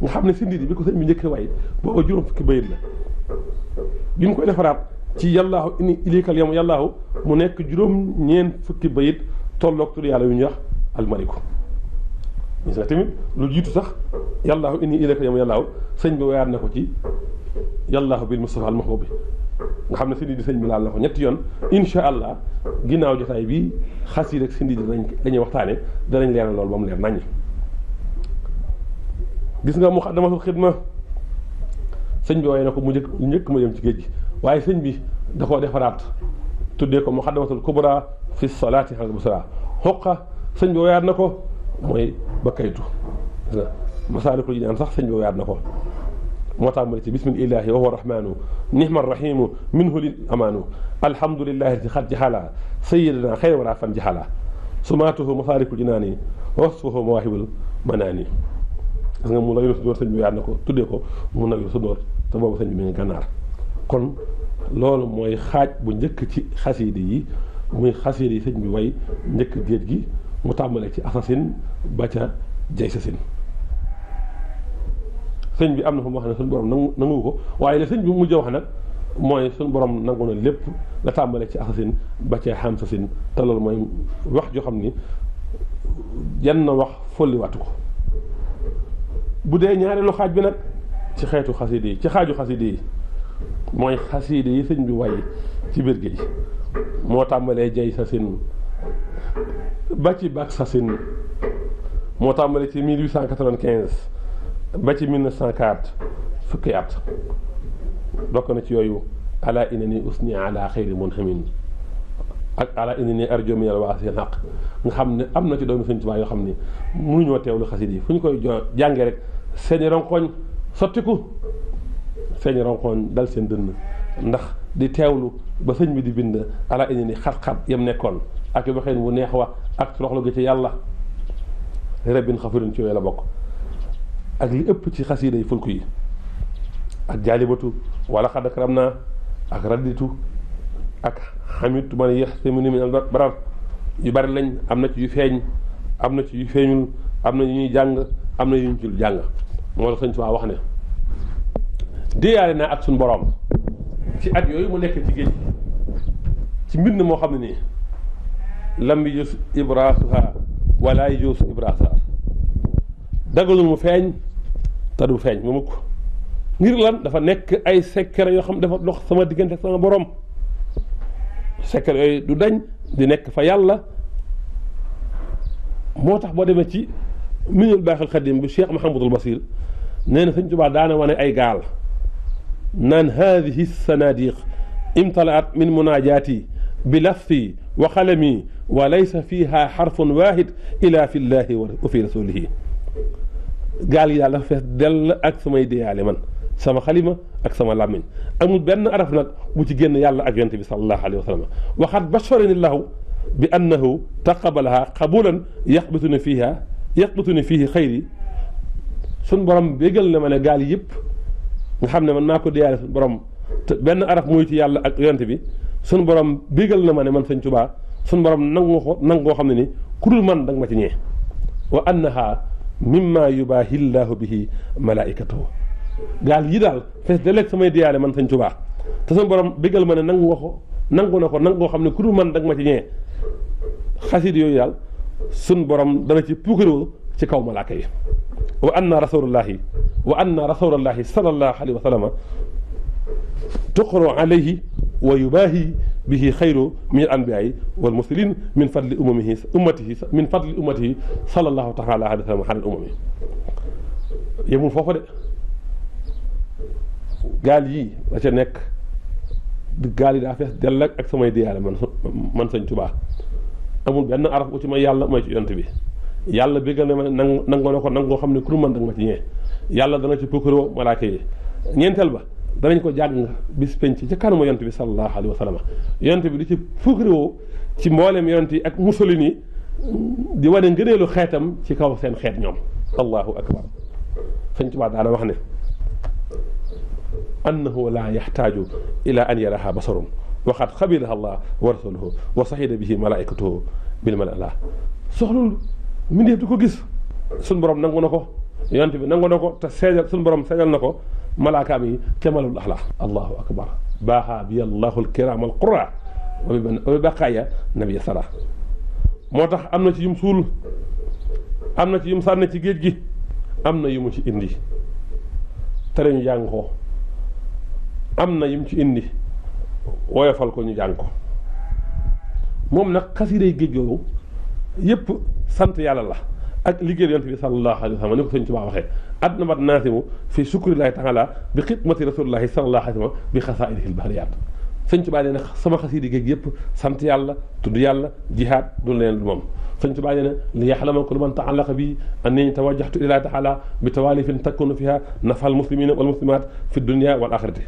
Speaker 1: nga xam ne si nit yi bi ko sëñ bi njëkk way booba juróom fukki bayit la bi mu koy defaraat ci yàllaahu inni ilaykal yawma yàllaahu mu nekk juróom ñeent fukki bayit tolloog tur yàlla yu ñuy wax almaliku gis nga tamit lu jiitu sax yàllaahu inni ilaykal yawma yàllaahu sëñ bi wayaat na ko ci yàllaahu bil mustafa al mahbubi nga xam ne sindi di sëñ bi laal na ko ñetti yoon insha allah ginnaaw jotaay bi xas yi rek sindi di dañuy waxtaane danañ leeral loolu ba mu leer naññ gis nga Muxaddamatul Xidma sëñ bi waaye na ko mu njëkk ma dem ci géej gi waaye sëñ bi da koo defaraat tuddee ko Muxaddamatul Kubra fi salaati xal busra xoqa sëñ bi wayaat na ko mooy ba kaytu Masaalikul Jinaan sax sëñ bi wayaat na ko moo tax ma ne ci bismillahi wa huwa rahmaanu nihma rahimu minhu lil amaanu alhamdulillahi ci xat jaxala sayidina xayr wara fan jaxala sumaatuhu Masaalikul Jinaani wasfuhu mawaahibul manaani gis nga mu nawiru sudóor sëñ bi wayaat na ko tuddee ko mu nawiru sudóor te boobu sëñ bi mi ngi gànnaar kon loolu mooy xaaj bu njëkk ci xasiide yi muy xasiide yi sëñ bi way njëkk géej gi mu tàmbalee ci asasin ba ca jay sasin sëñ bi am na fa moo xam ne suñu borom nangu ko waaye la sëñ bi mujj wax nag mooy suñu borom nangu na lépp la tàmbalee ci asasin ba ca xam sasin te loolu mooy wax joo xam ni yan na wax folliwaatu ko bu dee ñaareelu xaaj bi nag ci xeetu xasiide yi ci xaaju xasiide yi mooy xasiide yi sëñ bi way ci biir géej moo tàmbalee jay sasin ba ci bak sasin moo tàmbalee ci 1895 ba ci 1904 fukki at dokk na ci yooyu ala inani usni ala xayri munhamin ak ala inani arju min al waasi xaq nga xam ne am na ci doomu Sëñ Tuubaa yoo xam ne mënuñoo teewlu xasida yi fu ñu koy jàngee rek seeni ronkoñ sottiku seeni ronkoñ dal seen dënn ndax di teewlu ba sëñ bi di bind ala inani xat-xat yam nekkoon ak waxeen bu neex wax ak toroxlu gi ci yàlla rabbin xafirin ci yooyu la bokk ak li ëpp ci xasiida yi fulku yi ak jaalibatu wala xad akram naa ak raditu ak xamitu man yaxsimuni min al barar yu bari lañ am na ci yu feeñ am na ci yu feeñul am na yu ñuy jàng am na yu ñu ci jàng moo tax sëñ Tuubaa wax ne déyaale naa ak suñu borom ci at yooyu mu nekk ci géej ci mbind moo xam ne nii lam bi jus ibrasuha wala yujus ibrasuha dagalul mu feeñ te du feeñ mu mukk ngir lan dafa nekk ay secret yoo xam dafa dox sama diggante sama borom secret yooyu du dañ di nekk fa yàlla moo tax boo demee ci minul baaxil xadim bu Cheikh Mahamadul Basir nee na Sëñ Tuubaa daana wane ay gaal naan haadihi sanadiq imtalaat min munaajaati bi lafsi wa xalami wa laysa fiha xarfun waahid ila fi llahi wa fi rasulihi gaal yi daal dafa fees dell ak samay déyaale man sama xalima ak sama làmmiñ amul benn araf nag bu ci génn yàlla ak yonent bi sallallahu alayhi wa sallam waxaat basharani llahu bi annahu taqabalaha qabulan yaxbituni fiihi xayri suñ borom bégal na ma ne gaal yëpp nga xam ne man maa ko diyaale suñ borom te benn araf muy ci yàlla ak yonent bi suñ borom bégal na ma ne man Sëñ Tuubaa suñ borom nangoo xam ne ni ku dul man da nga ma ci ñee wa annaha mimma yubaahi llahu bihi malaikatahu gaal yi daal fees da leeg samay diyaale man Sëñ Tuubaa te suñ borom bégal ma ne nangu nangoo xam ne ku dul man da nga ma ci ñee xasiid yooyu daal suñ borom dana ci puukaroo ci kaw malaaka yi wa anna rasulallahi sallallahu alayhi wa sallam tuqru alayhi wa yubaahi bihi xayru min al anbiyaai wal mursalin min fadli ummatihi sallallahu taala alayhi wa sallam ala al umami yemul foofa de gaal yii la ca nekk gaal yi daa fees dell ak samay diyaale man Sëñ Tuubaa amul benn araf bu ci may yàlla mooy ci yonent bi yàlla béggal na ma nangoo na ko nangoo xam ne ku man danga ma ci ñee yàlla dana ci pokkaroo malaaka yi ñeenteel ba danañ ko jàng bis penc ci kanamu yonent bi sallallahu alayhi wa sallam yonent bi di ci pokkaroo ci mboolem yonent yi ak musulin yi di wane ngëneelu xeetam ci kaw seen xeet ñoom allahu akbar Sëñ Tuubaa daana wax ne annahu la yaxtaaju ila an yaraha basarun waxaat xabilaha allah wa rasuluhu wa saxida bihi malaikatuhu bil malala soxlul mbindeef du ko gis suñ borom nangu na ko yonent bi nangu na ko te seedal suñ borom seedal na ko malaakaam yi kemalul axlaa allahu akbar baaxa bi allahu alkiram alqura wa bi baqaaya nabiya sara moo tax am na ci yum suul am na ci yum sànne ci géej gi am na yu mu ci indi tere ñu jàng ko am na yum ci indi woyofal ko ñu jàng ko moom nag xasiiday géej googu yëpp sant yàlla la ak liggéey yonent bi sallallahu alayhi wa sallam ni ko Sëñ Tuubaa waxee adna mat naasimu fi shukrillahi taala bi xidmati rasulillahi sallallahu alayhi wa sallam bi xasaidihi lbahriyat Sëñ Tuubaa nee na sama xasiidi géej yëpp sant yàlla tudd yàlla jihaad du leen du moom Sëñ Tuubaa nee na li yaxlama kullu man taallaqa bi anni tawajjahtu ilallahi taala bi tawalifin takunu fiha nafal muslimina wal muslimat fi dunia wal axirati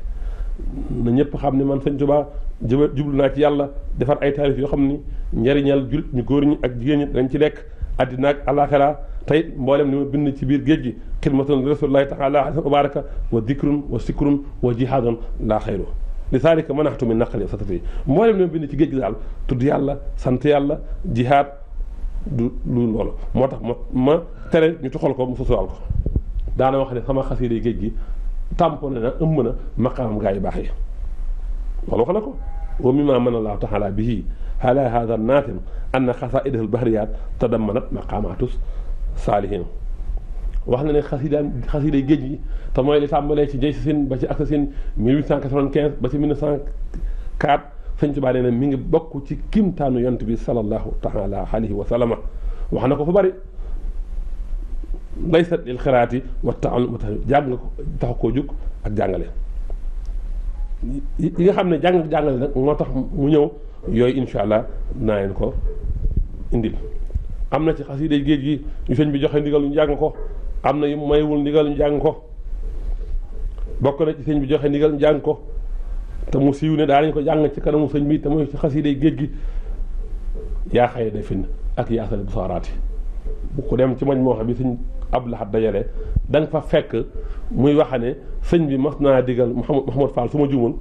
Speaker 1: na ñëpp xam ne man Sëñ Tuubaa jublu naa ci yàlla defar ay taarif yoo xam ni njëriñal jullit ñu góor ñi ak jigéen ñi dañ ci lekk àddina ak àllaaxira tey mboolem li ma bind ci biir géej gi xidmatun rasulillahi taala wa baraka wa dikrun wa sikrun wa jihaadun laa xayru li saalika manaxtu min naqali satati mboolem li ma bind ci géej gi daal tudd yàlla sant yàlla jihaad du lu loolu moo tax ma tere ñu toxal ko mu sosuwaal ko daana wax ne sama xasiida géej gi tamponné na ëmb na maqaamam gaa yu baax yi loolu wax na ko wa mimma mana allahu taala bihi ala hada naatim anna xasaidahu lbahriyat tadammanat maqaamatu saalihin wax na ne xasiiday géej gi te mooy li tàmbalee ci jay sin ba ci aksasin 1895 ba ci 1904 Sëñ Tuubaa nee na mi ngi bokk ci kimtaanu yonent bi sallallahu taala alayhi wa sallama wax na ko fu bari laysat lil xiraati wa taallum jàng nga ko tax koo jug ak jàngale yi nga xam ne jàngale nag moo tax mu ñëw yooyu insha allah naa leen ko indil am na ci xasiida géej gi ñu sëñ bi joxe ndigal ñu jàng ko am na yu maywul ndigal ñu jàng ko bokk na ci sëñ bi joxe ndigal ñu jàng ko te mu siiw ne daanañ ko jàng ci kanamu sëñ bi te mooy ci xasiida géej gi yaa xëy day fin ak yaasal bu saaraati bu ko dem ci mañ moo xam bi sëñ Abdou Lahad dajale da nga fa fekk muy wax ne sëñ bi mas naa digal Mouhamad Fall su ma juumul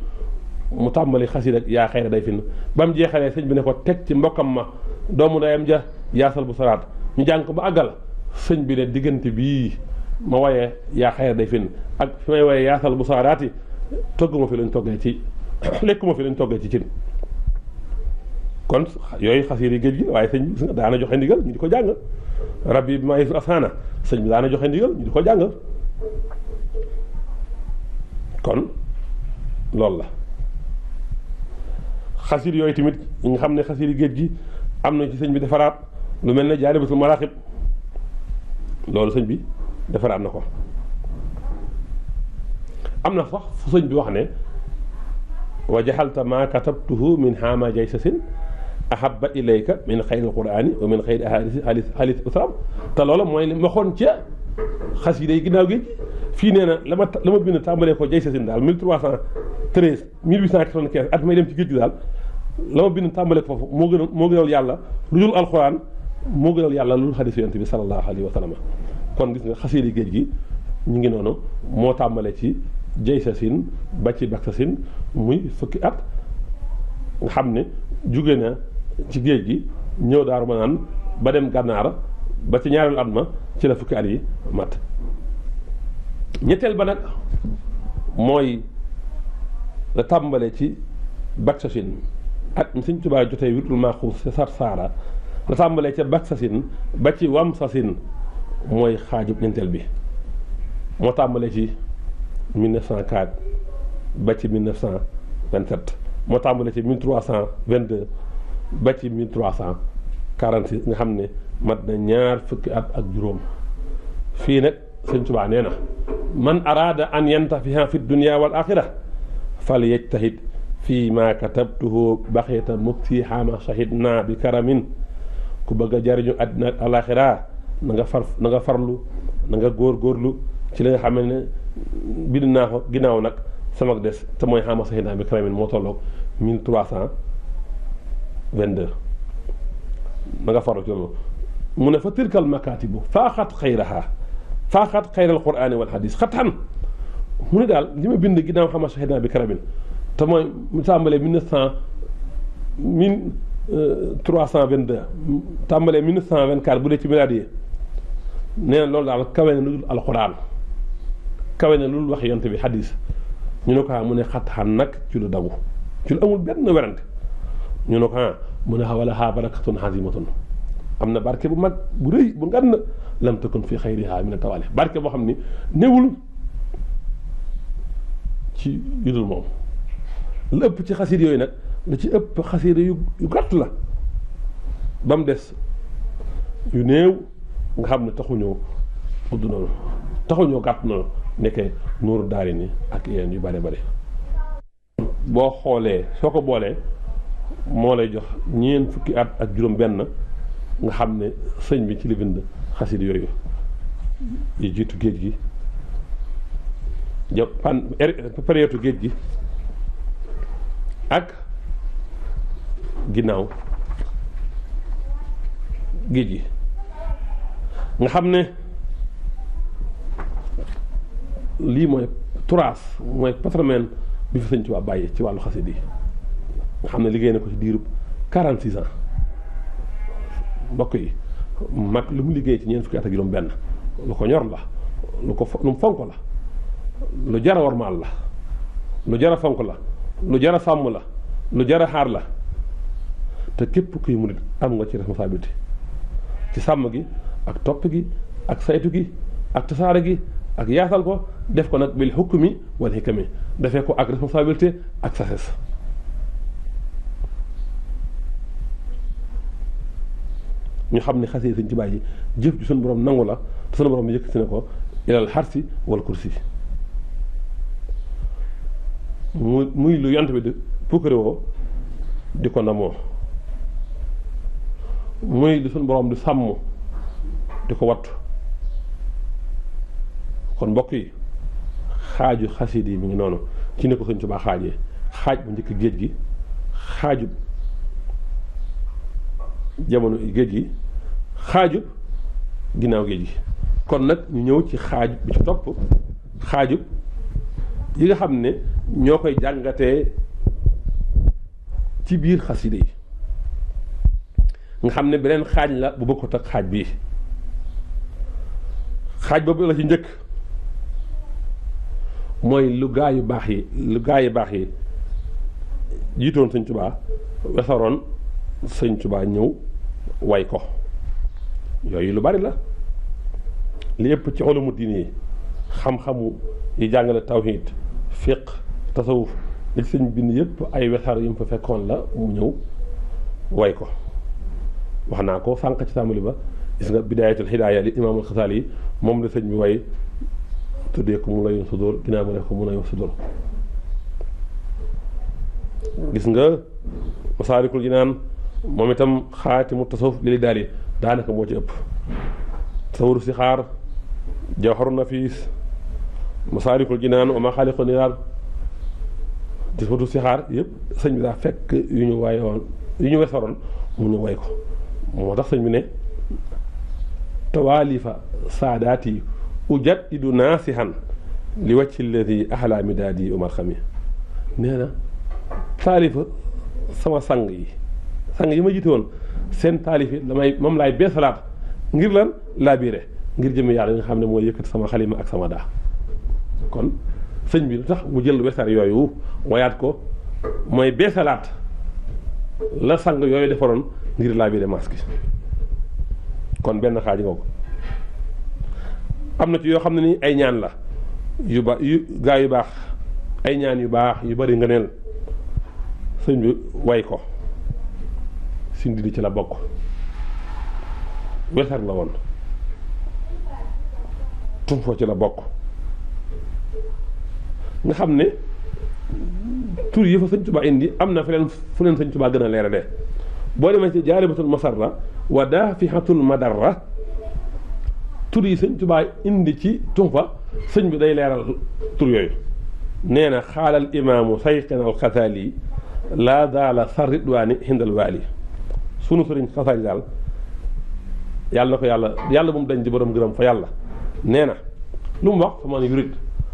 Speaker 1: mu tàmbali xasiida ak yaa xëy day fin ba mu jeexalee sëñ bi ne ko teg ci mbokkam ma doomu ndeyam ja yaasal bu saraat ñu jàng ko ba àggal sëñ bi ne diggante bii ma woyee yaa xëy day fin ak fi may woyee yaasal bu saraat yi togguma fi lañ toggee ci lekkuma fi lañ toggee ci cin kon yooyu xasiida géej gi waaye sëñ bi daana joxe ndigal ñu di ko jàng rabbi bi maa yisul asaana sëñ bi daana joxe ndigal ñu di ko jàng kon loolu la xasiida yooyu tamit ñi nga xam ne xasiida géej gi am na ci sëñ bi defaraat lu mel ne jaalibatul maraaxib loolu sëñ bi defaraat na ko am na sax fu sëñ bi wax ne wa jaxalta ma katabtuhu min haama jaysasin ahabba ilayka min xayri alqurani wa min xayri ahadis usam te loolu mooy li waxoon ca xasiida yi ginnaaw gi fii nee na la ma bind tàmbalee ko jay sasin daal 1313 1895 at may dem ci géej gi daal la ma bind tàmbalee ko foofu moo gënal yàlla lu dul alxuraan moo gënal yàlla lu dul xadiis yonent bi sallallahu alayhi wa sallam kon gis nga xasiidi géej gi ñu ngi noonu moo tàmbalee ci jay sasin ba ci bak sasin muy fukki at nga xam ne jóge na ci géej gi ñëw Daaru Manaan ba dem gànnaar ba ci ñaareelu at ma ci la fukki at yi mat ñetteel ba nag mooy la tàmbale ci Baksasin at mi Sëñ Tuubaa jotee wirtul Maaxuus sa Sarsara la tàmbalee ca Baksasin ba ci Wamsasin mooy xaajub ñeenteel bi moo tàmbalee ci 1904 ba ci 1927 moo tàmbalee ci 1322 ba ci 1346 nga xam ne mat na ñaar fukki at ak juróom fii nag Sëñ Tuubaa nee na man araada an yantafiha fi dunya wal axira fal yajtahid fii ma katabtuhu baxeeta mukti xaama shahid naa bi karamin ku bëgg a jariñu àddina ak alaxira na nga farlu na nga góorgóorlu ci li nga xam ne bind naa ko ginnaaw nag sama des te mooy xaama shahid naa bi karamin moo tolloog 1322 na nga farlu ci loolu mu ne fa tilkal makaatibu faaxat xayraha faaxat xayral quraani wal hadis xatan mu ne daal li ma bind ginnaaw xama shahidna bi karamin te mooy mu tàmbalee 1322 tàmbalee 1924 bu dee ci milaadi yi nee na loolu daal kawe na lu dul alquran kawe na lu dul wax yonte bi hadis ñu ne ko mu ne xatan nag ci lu dagu ci lu amul benn werante ñu ne ko mu ne wala ha barakatun hazimatun am na barke bu mag bu rëy bu ngan lam takun fi xayriha min tawalif barke boo xam ni néewul ci yu dul moom la ëpp ci xasiir yooyu nag la ci ëpp xasiir yu gàtt la ba mu des yu néew nga xam ne taxuñoo gudd noonu taxuñoo gàtt noonu nekkee nuuru daari ni ak yeneen yu bare bare boo xoolee soo ko boolee moo lay jox ñeent fukki at ak juróom benn nga xam ne sëñ bi ci li bind xasiid yooyu yi jiitu géej gi période géej gi ak ginnaaw géej gi nga xam ne lii mooy turaas mooy patrimoine bi fi sëñ Tuubaa bàyyi ci wàllu xasiid yi nga xam ne liggéey na ko ci diirub 46 ans mbokk yi mag lu mu liggéey ci ñeent fukki at ak juróom benn lu ko ñor la lu mu fonk la lu jara warmaal la lu jara fonk la lu jara sàmm la lu jara xaar la te képp kuy murit am nga ci responsabilité ci sàmm gi ak topp gi ak saytu gi ak tasaare gi ak yaatal ko def ko nag bil hukmi wal hikami defee ko ak responsabilité ak sases ñu xam ne xasee Sëñ Tuubaa yi jëf ji suñu borom nangu la te suñu borom yëkkati na ko ilal xarsi wal kursi muy lu yont bi di pukkare woo di ko ndamoo muy lu suñu borom di sàmm di ko wattu kon mbokk yi xaaju xasiid yi mi ngi noonu ci ne ko Sëñ Tuubaa xaajee xaaj bu njëkk géej gi xaaju jamono géej gi xaajub ginnaaw géej gi kon nag ñu ñëw ci xaaj bi ci topp xaajub yi nga xam ne ñoo koy jàngatee ci biir xasida yi nga xam ne beneen xaaj la bu bokkut ak xaaj bii xaaj boobu la ci njëkk mooy lu gaa yu baax yi jiitoon Sëñ Tuubaa wesaroon Sëñ Tuubaa ñëw way ko yooyu lu bari la li ëpp ci ulumu diine yi xam-xamu yi jàngale tawhid fiq tasawuf li sëñ bind yëpp ay wesar yu mu fa fekkoon la mu ñëw way ko wax naa ko sànq ci tàmbali ba gis nga bidaayatul hidaaya li imaamul Xasaali yi moom la sëñ bi way tuddee ko mu layoon sudóor ginnaaw mu ne ko mu layoon sudóor gis nga Masaalikul Jinaan moom itam xaatimu tasawuf li daal yi daanaka moo ci ëpp tasawuru si xaar jawharu nafiis Masaalikul Jinaan wa Maxaaliqun Niiraar di fatu sixaar yëpp sëñ bi daa fekk yu ñu wayoon yu ñu wesaroon mu ñu way ko moo tax sëñ bi ne tawaalifa saadaati ujaddidu naasihan li wàcci alladi ahla midaadi umar xami nee na taalifa sama sang yi ma jiite woon seen taalif yi moom laay beesalaat ngir lan laa biire ngir jëme yàlla nga xam ne mooy yëkkati sama xalima ak sama daa kon sëñ bi lu tax mu jël wesar yooyu wayaat ko mooy beesalaat la sang yooyu defaroon ngir laa biire maski kon benn xaaji nga ko am na ci yoo xam ne ni ay ñaan la yu gaa yu baax ay ñaan yu baax yu bari ngëneel sëñ bi way ko sindi di ci la bokk wesar la woon tumfoo ci la bokk nga xam ne tur yi fa sëñ Tuubaa indi am na feneen fu leen sëñ Tuubaa gën a leerale boo demee ci jaalibatul masarra wa daafihatul madarra tur yi sëñ Tuubaa indi ci tumfa sëñ bi day leeral tur yooyu nee na xaalal imaamu sayxina al xasaali laa daala sar ridwaani hindal waali sunu sëriñ xasaali daal yàlla na ko yàlla bu mu dañ di borom gërëm fa yàlla nee na lu mu wax fa man yurid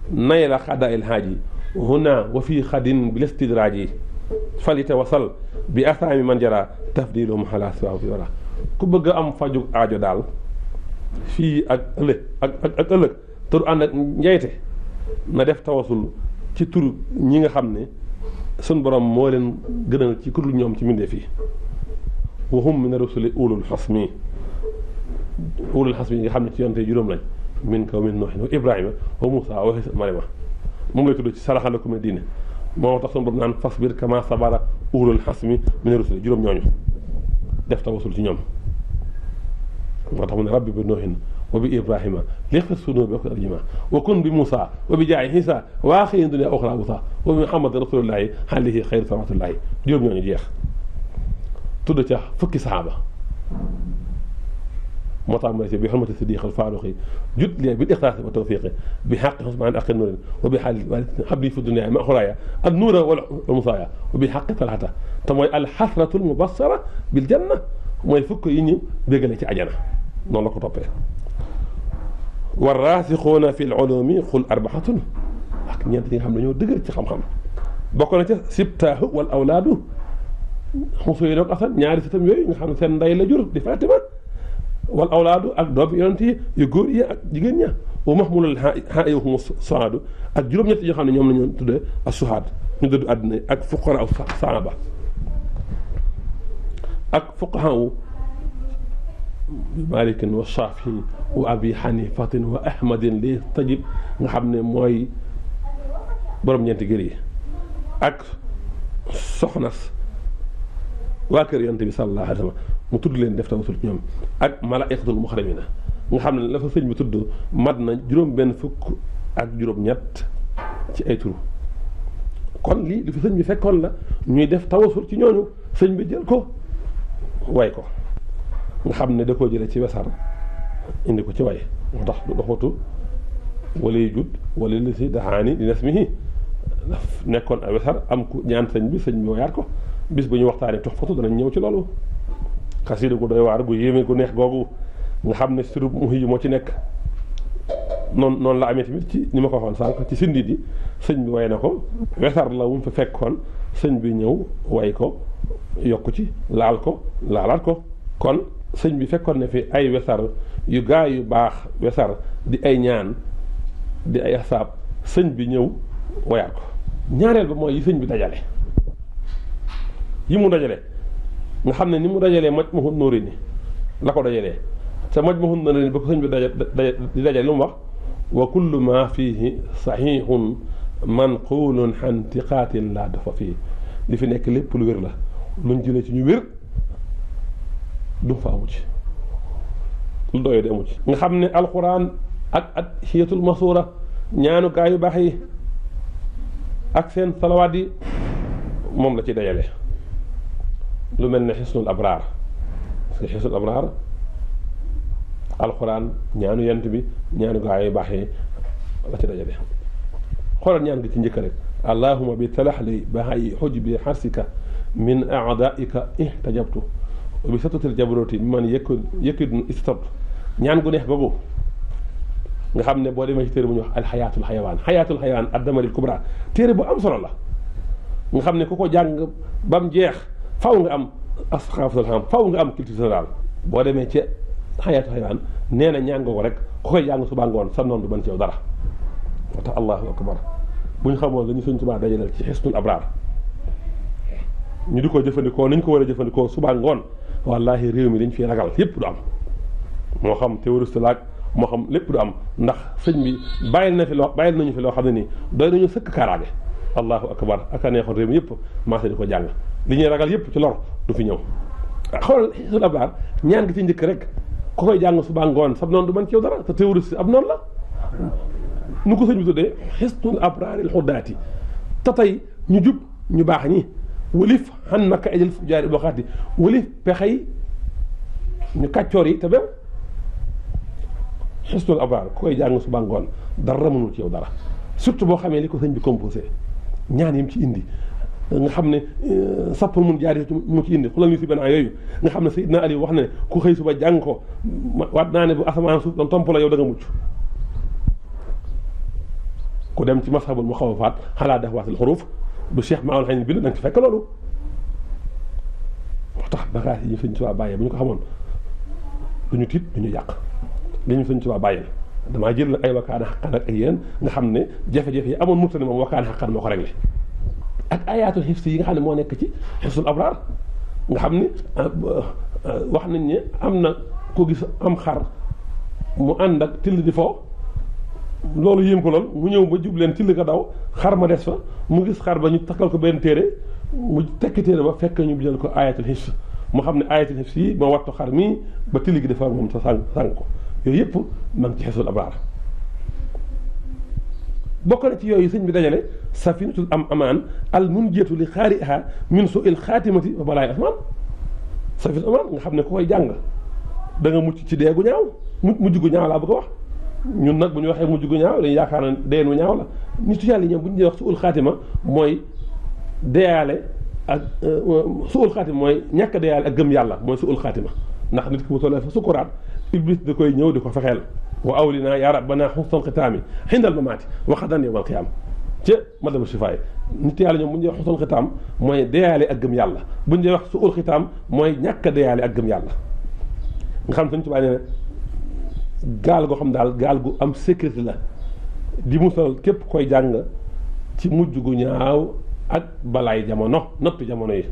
Speaker 1: nay la xadda il haaji huna wa fii xadin bil istidraaji falite wasal bi asaami man jara tafdilu muhala siwaaw fi wara ku bëgg a am faju aajo daal fii ak ëllëg ak ëllëg te du ànd ak njeyte na def tawasul ci tur ñi nga xam ne sun borom moo leen gënal ci kurlu ñoom ci mbindee fii wa hum min rusuli ulul xasmi yi nga xam ne ci yonte juróom lañ min kaw min nooxin wa ibrahima wa musa wa mariama moom lay tudd ci salaxalakum ne diine moo tax sun borom naan fasbir kama sabara ulul xasmi min rusuli juróom ñooñu def tawasul ci ñoom moo tax mu ne rabbi bi nooxin wa bi ibrahima li xis suno bi ak aljima wa kun bi moussa wa bi jaay xiisa waa xëyin dunia oxra musa wa bi muhammad rasulullahi alayhi xayru salawatullahi juróom ñooñu jeex tudd ca fukki saxaaba moo tax ma ci bi xurmati siddiq al faaruqi jut lee bil ixlaasi wa tawfiqi bi xaqi xusmaan aqi nuurin wa bi xaali xabli fi dunia ma xuraaya al nuura wal musaaya wa bi xaqi talata te mooy alxasratul mubassara bil janna mooy fukk yi ñu bégale ci ajana noonu la ko toppee war raasixuuna fi l ulumi xul arbaxatun ak ñeent ñi nga xam ne ñoo dëgër ci xam-xam bokk na ca sibtaahu wal awlaadu Xuseynu ak Asan ñaari sëtam yooyu nga xam ne seen ndey la jur di Fatima wal awlaadu ak doom yonent yi yu góor yi ak jigéen ña wa mahmulul xaayihum saadu ak juróom-ñett yoo xam ne ñoom la ñu tuddee as suhaad ñu dëddu àddina ak fuqara aw saaba ak fuqahaa malikin wa shafii wa abi xanifatin wa ahmadin li tajib nga xam ne mooy borom ñeenti gër yi ak soxnas waa kër yonent bi sallallahu alayhi wa sallam mu tudd leen def tawasul ñoom ak malaikatul muxramina nga xam ne la fa sëñ bi tudd mat na juróom benn fukk ak juróom-ñett ci ay tur kon lii li fi sëñ bi fekkoon la ñuy def tawasul ci ñooñu sëñ bi jël ko way ko nga xam ne da koo jëlee ci wesar indi ko ci way moo tax du doxatu wala yu jud wala li si daxaani di nes mi daf nekkoon ay wesar am ku ñaan sëñ bi wayaat ko bis bu ñu waxtaanee tox fatu danañ ñëw ci loolu xasida gu doy waar gu yéeme gu neex googu nga xam ne surub muhi moo ci nekk noonu la amee tamit ci ni ma ko waxoon sànq ci sindit yi sëñ bi way na ko wesar la mu fa fekkoon sëñ bi ñëw way ko yokku ci laal ko laalaat ko kon sëñ bi fekkoon ne fi ay wesar yu gaay yu baax wesar di ay ñaan di ay asaab sëñ bi ñëw wayaat ko ñaareel ba mooy yi sëñ bi dajale yi mu dajale nga xam ne ni mu dajalee Majmahun Nurayni la ko dajalee te Majmahun Nurayni ba ko sëñ bi di dajale lu mu wax wa kullu ma fihi saxiixun manqulun an tiqaatin laa dafa fii li fi nekk lépp lu wér la luñ jëlee ci ñu wér du fa amu ci lu doyoo di amu ci nga xam ne alquran ak hiyatul masuura ñaanu gaa yu baax yi ak seen salawaat yi moom la ci dajale lu mel ne xisnul abraar parce que xisnul abraar alquran ñaanu yent bi ñaanu gaa yu baax yi la ci dajale xoolal ñaan gi ci njëkk rek allahuma bi talaxli bahayi xuj bi xarsika min aadaika ihtajabtu bi satatil jabaroti man yëkkidnu istatabtu ñaan gu neex googu nga xam ne boo demee ci téere bu ñuy wax alxayaatul xayawaan xayaatul xayawaan addamaril kubra téere bu am solo la nga xam ne ku ko jàng ba mu jeex faw nga am asxaafatul xam faw nga am culture générale boo demee ci xayaatul xayawaan nee na ñaan googu rek ku koy jàng suba ngoon sa noon du mën ci yow dara moo tax allahu akbar bu ñu xamoon lañu Sëñ Tuubaa dajaleel ci xisnul abraar ñu di ko jëfandikoo nañ ko war a jëfandikoo suba ngoon wallahi réew mi dañ fi ragal yépp du am moo xam terroriste laag moo xam lépp du am ndax sëñ bi bàyyil nañu fi loo xam ne nii doy nañu sëkk kaaraange allahu akbar ak a neexoon réew mi yëpp maase di ko jàng li ñuy ragal yëpp ci lor du fi ñëw xoolal xisnul abraar ñaan gi ci njëkk rek ku koy jàng suba ngoon sab noonu du mën ci yow dara te terroriste ab noonu la nu ko sëñ bi tuddee xisnul abraaril xuddaati te tey ñu jub ñu baax ñi walif xan makka ejël fu jaari boo xaati walif pexey ñu kàccoor yi te bew xisnul abraar ku koy jàng suba ngoon dara mënul ci yow dara surtout boo xamee li ko sëñ bi composé ñaan yim ci indi nga xam ne sappul mun jaari mu ci indi xulal ñu si benn yooyu nga xam ne Seydina Ali wax ne ku xëy suba jàng ko waat naa ne bu asamaan suuf doon tomp la yow da nga mucc ku dem ci mashabul mu xaw a faat xalaa def waatil xuruuf bu Cheikh Maoul xëy na bind da nga ci fekk loolu moo tax bagage yi ñu Sëñ Tuubaa bàyyee bu ñu ko xamoon du ñu tiit du ñu yàq li ñu Sëñ Tuubaa bàyyee damaa jël nag ay wakaana xaqan ak ay yéen nga xam ne jafe-jafe yi amoon murtani moom wakaana xaqan moo ko réglé ak ayaatul xifsi yi nga xam ne moo nekk ci xifsul abraar nga xam ne wax nañ ne am na ko gis am xar mu ànd ak till di fo loolu yéem ko lool mu ñëw ba jub leen till ka daw xar ma des fa mu gis xar ba ñu takkal ko benn téere mu tekki téere ba fekk ñu jël ko ayatul xifs mu xam ne ayatul xifs yi moo wattu xar mii ba till gi defar moom sa sàng ko yooyu yëpp ma ngi ci xifsul abraar bokk na ci yooyu sëñ bi dajale safinatul amaan al munjiyatu li xaariha min su il xaatimati wa balaay asmaan safinatul amaan nga xam ne ku koy jàng da nga mucc ci dee gu ñaaw mujj gu ñaaw laa bëgg a wax ñun nag bu ñu waxee mujj gu ñaaw dañu yaakaar ne deenu ñaaw la nitu yàlla ñoom bu ñu wax su ul xaatima mooy deyaale ak su ul xaatima mooy ñàkk a deyaale ak gëm yàlla mooy su ul xaatima ndax nit ki bu tollee fa sukuraat iblis da koy ñëw di ko fexeel wa awlinaa yaa rabbana xusnal xitaami xindal mamaati waxadan yawmal qiyaam ca madama sifaay nit yàlla ñoom bu ñu wax xusnal xitaam mooy deyaale ak gëm yàlla bu ñu wax su ul xitaam mooy ñàkk a deyaale ak gëm yàlla nga xam Sëñ Tuubaa nee na gaal goo xam daal gaal gu am sécurité la di musal képp koy jàng ci mujj gu ñaaw ak balaay jamono noppi jamono yi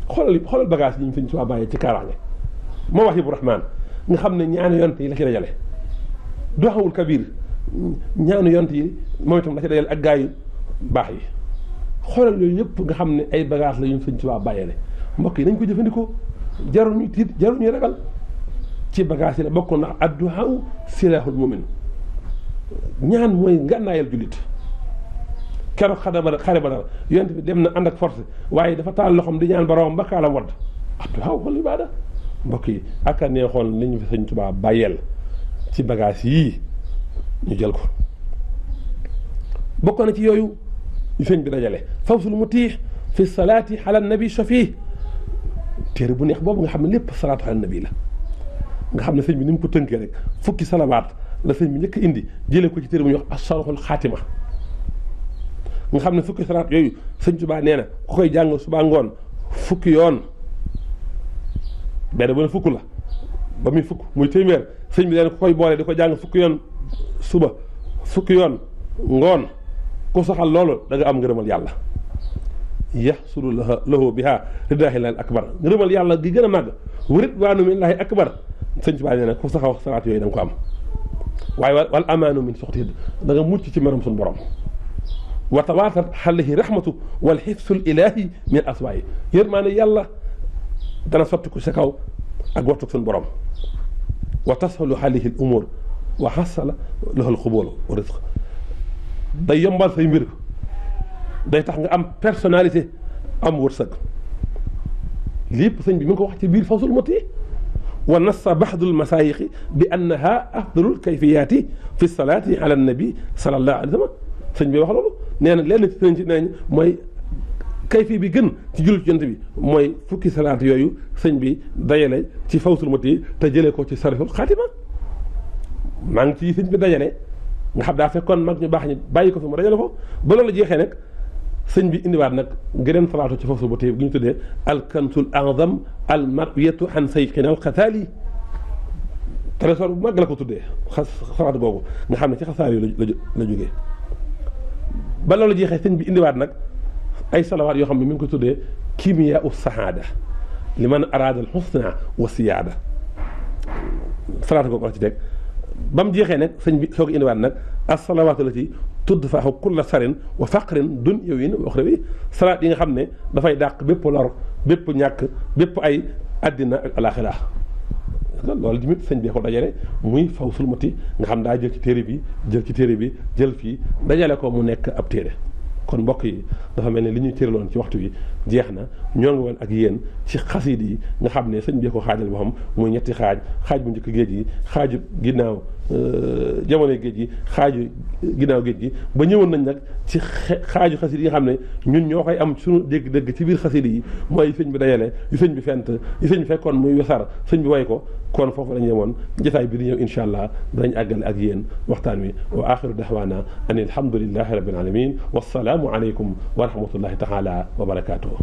Speaker 1: xoolal bagage yi ñu Sëñ Tuubaa bàyyee ci kaaraange moo wax Ibu Rahmaan nga xam ne ñaanu yont yi la ci dajale doxawul kabir ñaanu yont yi moom itam la ci dajale ak gaa yu baax yi xoolal yooyu yëpp nga xam ne ay bagage la yu Sëñ Tuubaa bàyyee mbokk yi nañ ko jëfandikoo jarul ñuy tiit jarul ñuy ragal ci bagage yi la bokk ndax adduhaa silaaxul mu'min ñaan mooy ngànnaayal jullit keroog xare ba dara yonent bi dem na ànd ak force waaye dafa taal loxoom di ñaan boroom ba kaalam wadd adduhaa wal ibaada mbokk yi ak a neexoon li ñu fi Sëñ Tuubaa bàyyeel ci bagage yii ñu jël ko bokk na ci yooyu ñu sëñ bi dajale fawsul mutiix fi salaati ala nabi shafii téere bu neex boobu nga xam ne lépp salaatu ala nabi la nga xam ne sëñ bi ni mu ko tënkee rek fukki salawaat la sëñ bi njëkk indi jëlee ko ci téere bu ñuy wax as-salaatul xaatima nga xam ne fukki salaat yooyu Sëñ Tuubaa nee na ku koy jàng suba ngoon fukki yoon benn bu ne fukk la ba muy fukk muy téeméer sëñ bi nee na ku koy boole di ko jàng fukki yoon suba fukki yoon ngoon ku saxal loolu da nga am ngërëmal yàlla yaxsulu lahu biha ridaahillahi akbar ngërëmal yàlla gi gën a màgg wa ridwaanu minallaahi akbar Sëñ Tuubaa nee na ku saxaw salaat yooyu da nga ko am waaye wal amaanu min suxti da nga mucc ci merum suñu borom wa tawaatat alayhi rahmatu wal xifsul ilaahi min aswaayi yërmaane yàlla dana sotti ko sa kaw ak wattuk suñu borom wa tashalu alayhi al umuur wa xasala lahu al xubuul wa risq day yombal say mbir day tax nga am personnalité am wërsëg lépp sëñ bi mi ngi ko wax ci biir Fawzul Mutii wa nassa baxdul masaayixi bi annaha afdalul kayfiyaati fi salaati ala nabi sallallahu alayhi wa sallam sëñ bi wax loolu nee na lenn ci sëñ ci nañ mooy kayfi bi gën ci jullit ci yonent bi mooy fukki salaat yooyu sëñ bi dajale ci fawsul mati te jëlee ko ci sariful xaatima maa ngi ci sëñ bi dajale nga xam daa fekkoon mag ñu baax ñi bàyyi ko fi mu dajale ko ba loolu jeexee nag sëñ bi indiwaat nag gëneen salaatu ci fawsul mati gi ñu tuddee alkansul azam al marwiyatu an sayxina al xataali trésor bu mag la ko tuddee salaatu googu nga xam ne ci xasaar yi la jógee ba loolu jeexee sëñ bi indiwaat nag ay salawaat yoo xam ne mi ngi ko tuddee kimiya u sahaada li man araada al xusna wa siyaada salaatu googu la ci teg ba mu jeexee nag sëñ bi soog indiwaat nag asalawaatu la ci tudd faaxu kulla sarin wa faqrin dunyawin wa uxrawi salaat yi nga xam ne dafay dàq bépp lor bépp ñàkk bépp ay àddina ak alaxira loolu tamit sëñ bi ko dajale muy fawsul mati nga xam daa jël ci téere bi jël fii dajale ko mu nekk ab téere kon mbokk yi dafa mel ne li ñuy tëraloon ci waxtu wi jeex na ñoo ngi woon ak yéen ci xasiid yi nga xam ne sëñ bi ko xaajal boo xam muy ñetti xaaj bu njëkk géej gi xaaju ginnaaw jamono géej gi xaaju ginnaaw géej gi ba ñëwoon nañ nag ci xaaju xasiid yi nga xam ne ñun ñoo koy am suñu dégg-dégg ci biir xasiid yi mooy sëñ bi dajale yu sëñ bi fent yu sëñ bi fekkoon muy wesar sëñ bi way ko kon foofu lañ yemoon jotaay bi di ñëw incha allah danañ àggale ak yéen waxtaan wi wa axiru daxwaana an alhamdulillahi rabbil alamin wassalaamu aleykum wa rahmatullahi taala wa barakatuh.